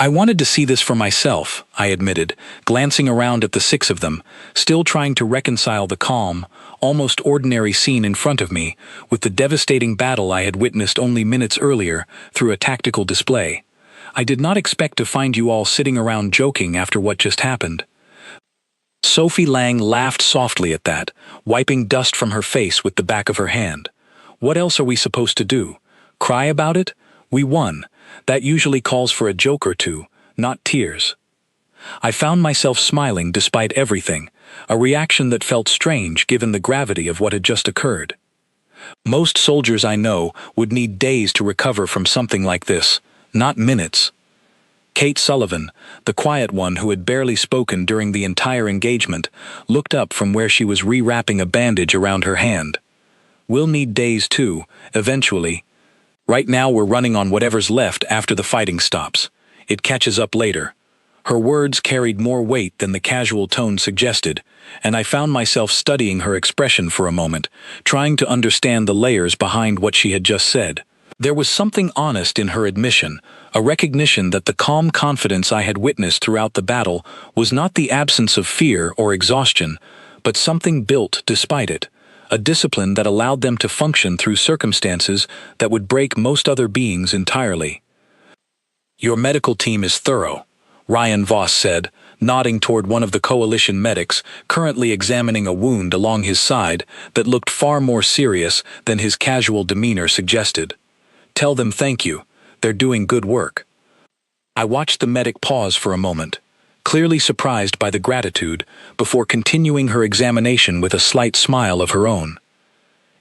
"I wanted to see this for myself," I admitted, glancing around at the 6 of them, still trying to reconcile the calm, almost ordinary scene in front of me with the devastating battle I had witnessed only minutes earlier through a tactical display. "I did not expect to find you all sitting around joking after what just happened." Sophie Lang laughed softly at that, wiping dust from her face with the back of her hand. "What else are we supposed to do? Cry about it? We won. That usually calls for a joke or two, not tears." I found myself smiling despite everything, a reaction that felt strange given the gravity of what had just occurred. Most soldiers I know would need days to recover from something like this, not minutes. Kate Sullivan, the quiet one who had barely spoken during the entire engagement, looked up from where she was rewrapping a bandage around her hand. "We'll need days too, eventually. Right now we're running on whatever's left after the fighting stops. It catches up later." Her words carried more weight than the casual tone suggested, and I found myself studying her expression for a moment, trying to understand the layers behind what she had just said. There was something honest in her admission, a recognition that the calm confidence I had witnessed throughout the battle was not the absence of fear or exhaustion, but something built despite it. A discipline that allowed them to function through circumstances that would break most other beings entirely. "Your medical team is thorough," Ryan Voss said, nodding toward one of the coalition medics currently examining a wound along his side that looked far more serious than his casual demeanor suggested. "Tell them thank you. They're doing good work." I watched the medic pause for a moment, clearly surprised by the gratitude, before continuing her examination with a slight smile of her own.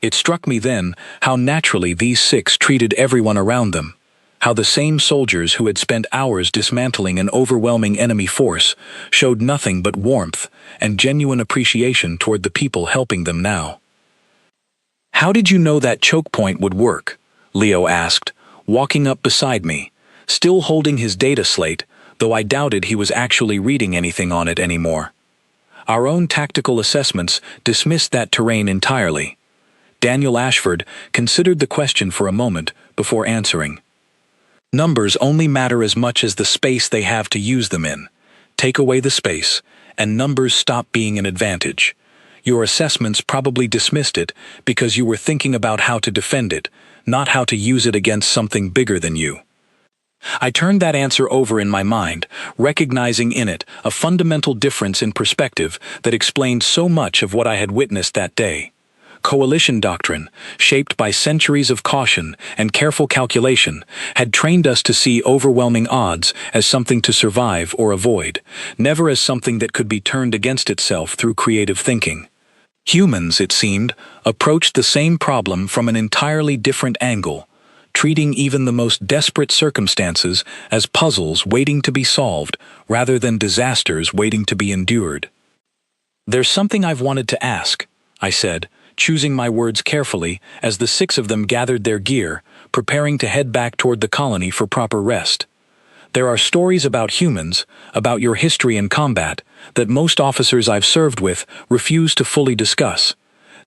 It struck me then how naturally these 6 treated everyone around them, how the same soldiers who had spent hours dismantling an overwhelming enemy force showed nothing but warmth and genuine appreciation toward the people helping them now. "How did you know that choke point would work?" Leo asked, walking up beside me, still holding his data slate, though I doubted he was actually reading anything on it anymore. Our own tactical assessments dismissed that terrain entirely. Daniel Ashford considered the question for a moment before answering. "Numbers only matter as much as the space they have to use them in. Take away the space, and numbers stop being an advantage. Your assessments probably dismissed it because you were thinking about how to defend it, not how to use it against something bigger than you." I turned that answer over in my mind, recognizing in it a fundamental difference in perspective that explained so much of what I had witnessed that day. Coalition doctrine, shaped by centuries of caution and careful calculation, had trained us to see overwhelming odds as something to survive or avoid, never as something that could be turned against itself through creative thinking. Humans, it seemed, approached the same problem from an entirely different angle, treating even the most desperate circumstances as puzzles waiting to be solved rather than disasters waiting to be endured. "There's something I've wanted to ask," I said, choosing my words carefully as the 6 of them gathered their gear, preparing to head back toward the colony for proper rest. "There are stories about humans, about your history in combat, that most officers I've served with refuse to fully discuss.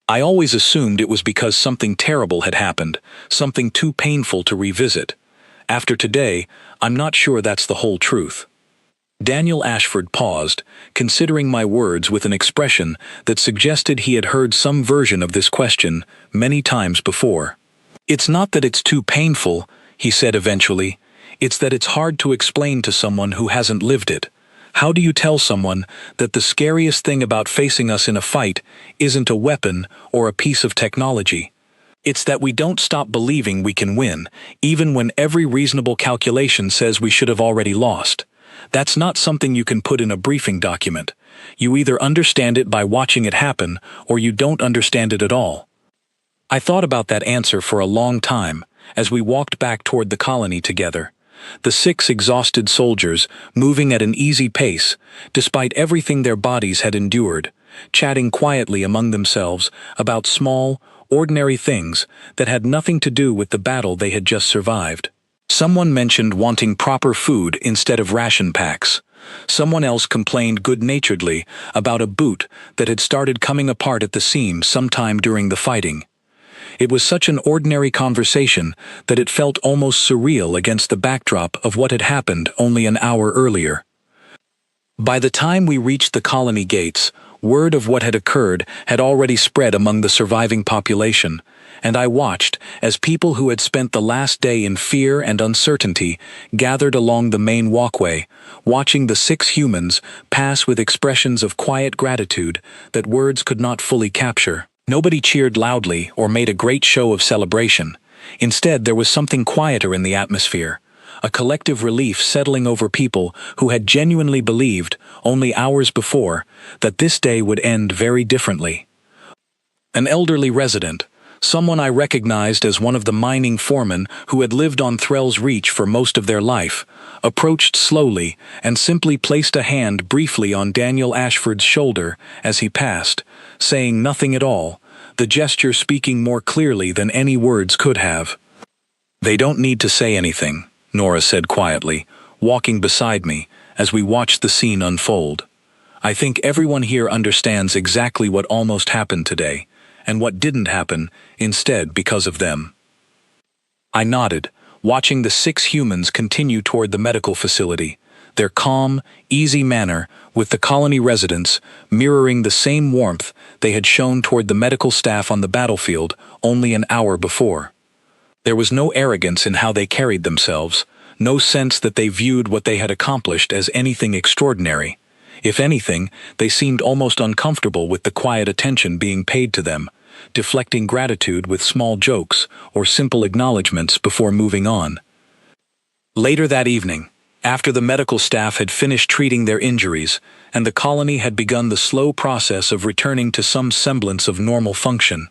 I always assumed it was because something terrible had happened, something too painful to revisit. After today, I'm not sure that's the whole truth." Daniel Ashford paused, considering my words with an expression that suggested he had heard some version of this question many times before. "It's not that it's too painful," he said eventually. "It's that it's hard to explain to someone who hasn't lived it. How do you tell someone that the scariest thing about facing us in a fight isn't a weapon or a piece of technology? It's that we don't stop believing we can win, even when every reasonable calculation says we should have already lost. That's not something you can put in a briefing document. You either understand it by watching it happen, or you don't understand it at all. I thought about that answer for a long time, as we walked back toward the colony together. The 6 exhausted soldiers, moving at an easy pace, despite everything their bodies had endured, chatting quietly among themselves about small, ordinary things that had nothing to do with the battle they had just survived. Someone mentioned wanting proper food instead of ration packs. Someone else complained good-naturedly about a boot that had started coming apart at the seam sometime during the fighting. It was such an ordinary conversation that it felt almost surreal against the backdrop of what had happened only an hour earlier. By the time we reached the colony gates, word of what had occurred had already spread among the surviving population, and I watched as people who had spent the last day in fear and uncertainty gathered along the main walkway, watching the 6 humans pass with expressions of quiet gratitude that words could not fully capture. Nobody cheered loudly or made a great show of celebration. Instead, there was something quieter in the atmosphere, a collective relief settling over people who had genuinely believed, only hours before, that this day would end very differently. An elderly resident, someone I recognized as one of the mining foremen who had lived on Threll's Reach for most of their life, approached slowly and simply placed a hand briefly on Daniel Ashford's shoulder as he passed, saying nothing at all, the gesture speaking more clearly than any words could have. "They don't need to say anything," Nora said quietly, walking beside me as we watched the scene unfold. "I think everyone here understands exactly what almost happened today, and what didn't happen instead because of them." I nodded, watching the 6 humans continue toward the medical facility, their calm, easy manner with the colony residents mirroring the same warmth they had shown toward the medical staff on the battlefield only an hour before. There was no arrogance in how they carried themselves, no sense that they viewed what they had accomplished as anything extraordinary. If anything, they seemed almost uncomfortable with the quiet attention being paid to them, deflecting gratitude with small jokes or simple acknowledgments before moving on. Later that evening, after the medical staff had finished treating their injuries, and the colony had begun the slow process of returning to some semblance of normal function,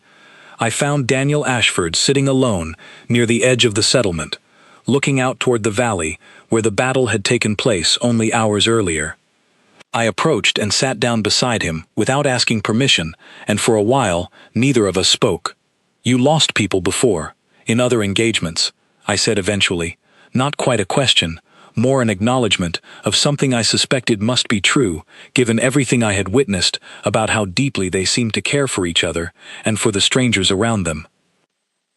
I found Daniel Ashford sitting alone near the edge of the settlement, looking out toward the valley where the battle had taken place only hours earlier. I approached and sat down beside him without asking permission, and for a while neither of us spoke. "You lost people before, in other engagements," I said eventually, not quite a question, more an acknowledgement of something I suspected must be true, given everything I had witnessed about how deeply they seemed to care for each other and for the strangers around them.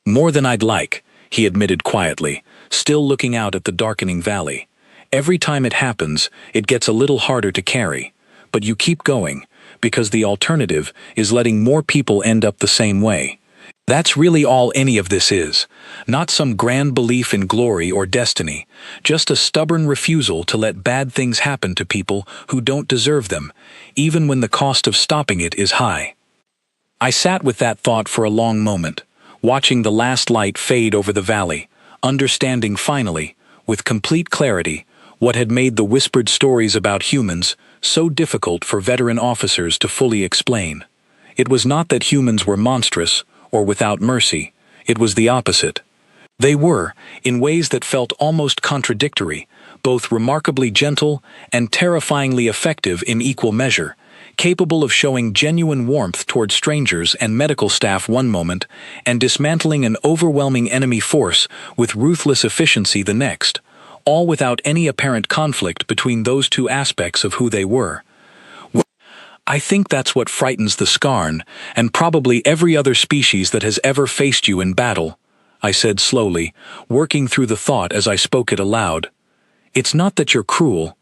"More than I'd like," he admitted quietly, still looking out at the darkening valley. "Every time it happens, it gets a little harder to carry, but you keep going, because the alternative is letting more people end up the same way. That's really all any of this is, not some grand belief in glory or destiny, just a stubborn refusal to let bad things happen to people who don't deserve them, even when the cost of stopping it is high." I sat with that thought for a long moment, watching the last light fade over the valley, understanding finally, with complete clarity, what had made the whispered stories about humans so difficult for veteran officers to fully explain. It was not that humans were monstrous or without mercy, it was the opposite. They were, in ways that felt almost contradictory, both remarkably gentle and terrifyingly effective in equal measure, capable of showing genuine warmth toward strangers and medical staff one moment, and dismantling an overwhelming enemy force with ruthless efficiency the next, all without any apparent conflict between those two aspects of who they were. I think that's what frightens the Skarn, and probably every other species that has ever faced you in battle, I said slowly, working through the thought as I spoke it aloud. "It's not that you're cruel,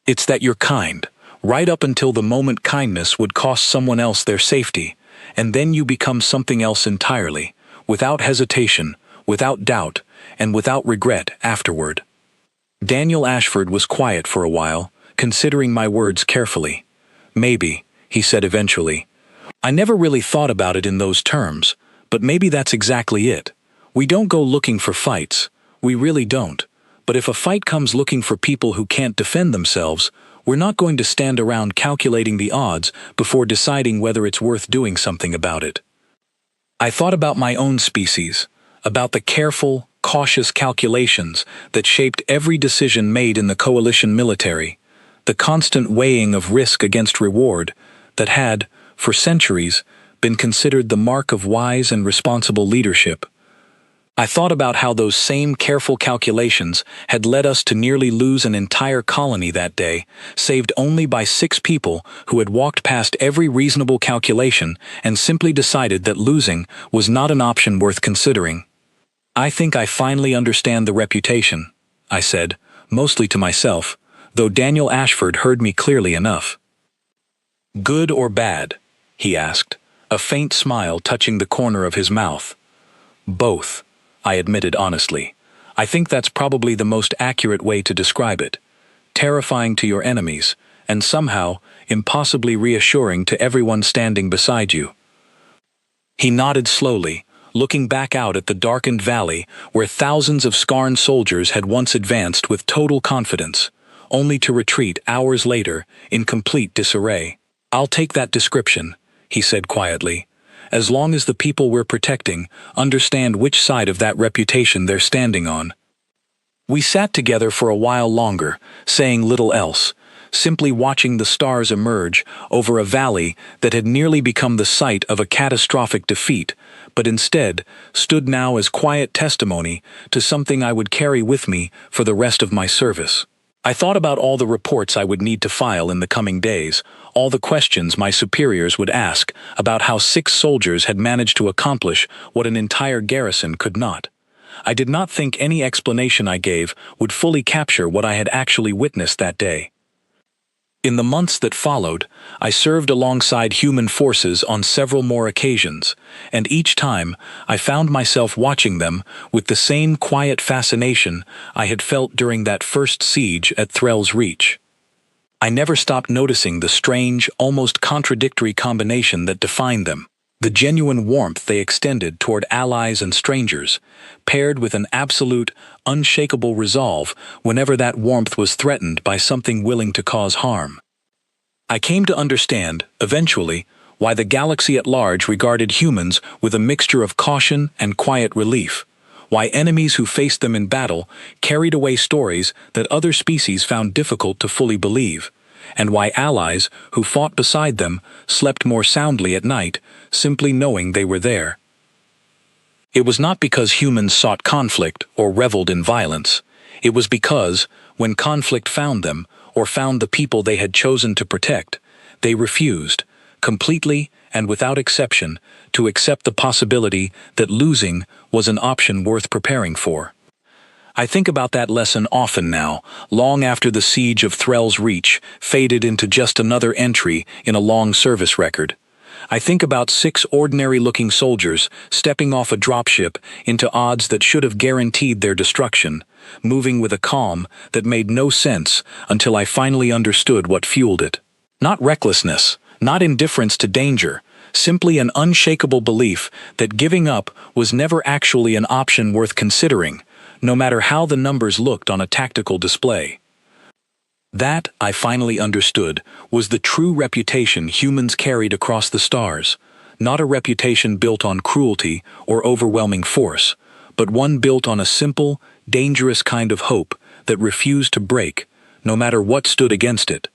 it's that you're kind, right up until the moment kindness would cost someone else their safety, and then you become something else entirely, without hesitation, without doubt, and without regret afterward." Daniel Ashford was quiet for a while, considering my words carefully. Maybe, he said eventually. I never really thought about it in those terms, but maybe that's exactly it. We don't go looking for fights. We really don't. But if a fight comes looking for people who can't defend themselves, we're not going to stand around calculating the odds before deciding whether it's worth doing something about it. I thought about my own species, about the careful, cautious calculations that shaped every decision made in the coalition military, the constant weighing of risk against reward that had, for centuries, been considered the mark of wise and responsible leadership. I thought about how those same careful calculations had led us to nearly lose an entire colony that day, saved only by 6 people who had walked past every reasonable calculation and simply decided that losing was not an option worth considering. I think I finally understand the reputation, I said, mostly to myself, though Daniel Ashford heard me clearly enough. Good or bad? He asked, a faint smile touching the corner of his mouth. Both, I admitted honestly. I think that's probably the most accurate way to describe it. Terrifying to your enemies, and somehow impossibly reassuring to everyone standing beside you. He nodded slowly, looking back out at the darkened valley where thousands of scarred soldiers had once advanced with total confidence, only to retreat hours later in complete disarray. I'll take that description, he said quietly, as long as the people we're protecting understand which side of that reputation they're standing on. We sat together for a while longer, saying little else, simply watching the stars emerge over a valley that had nearly become the site of a catastrophic defeat, but instead stood now as quiet testimony to something I would carry with me for the rest of my service. I thought about all the reports I would need to file in the coming days, all the questions my superiors would ask about how 6 soldiers had managed to accomplish what an entire garrison could not. I did not think any explanation I gave would fully capture what I had actually witnessed that day. In the months that followed, I served alongside human forces on several more occasions, and each time I found myself watching them with the same quiet fascination I had felt during that first siege at Threll's Reach. I never stopped noticing the strange, almost contradictory combination that defined them, the genuine warmth they extended toward allies and strangers, paired with an absolute, unshakable resolve whenever that warmth was threatened by something willing to cause harm. I came to understand, eventually, why the galaxy at large regarded humans with a mixture of caution and quiet relief, why enemies who faced them in battle carried away stories that other species found difficult to fully believe, and why allies who fought beside them slept more soundly at night, simply knowing they were there. It was not because humans sought conflict or reveled in violence. It was because, when conflict found them, or found the people they had chosen to protect, they refused, completely and without exception, to accept the possibility that losing was an option worth preparing for. I think about that lesson often now, long after the siege of Threll's Reach faded into just another entry in a long service record. I think about 6 ordinary-looking soldiers stepping off a dropship into odds that should have guaranteed their destruction, moving with a calm that made no sense until I finally understood what fueled it. Not recklessness, not indifference to danger, simply an unshakable belief that giving up was never actually an option worth considering, no matter how the numbers looked on a tactical display. That, I finally understood, was the true reputation humans carried across the stars, not a reputation built on cruelty or overwhelming force, but one built on a simple, dangerous kind of hope that refused to break, no matter what stood against it.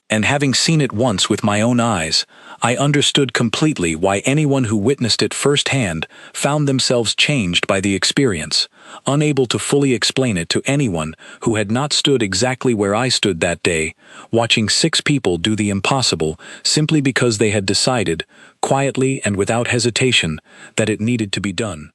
And having seen it once with my own eyes, I understood completely why anyone who witnessed it firsthand found themselves changed by the experience, unable to fully explain it to anyone who had not stood exactly where I stood that day, watching 6 people do the impossible simply because they had decided, quietly and without hesitation, that it needed to be done.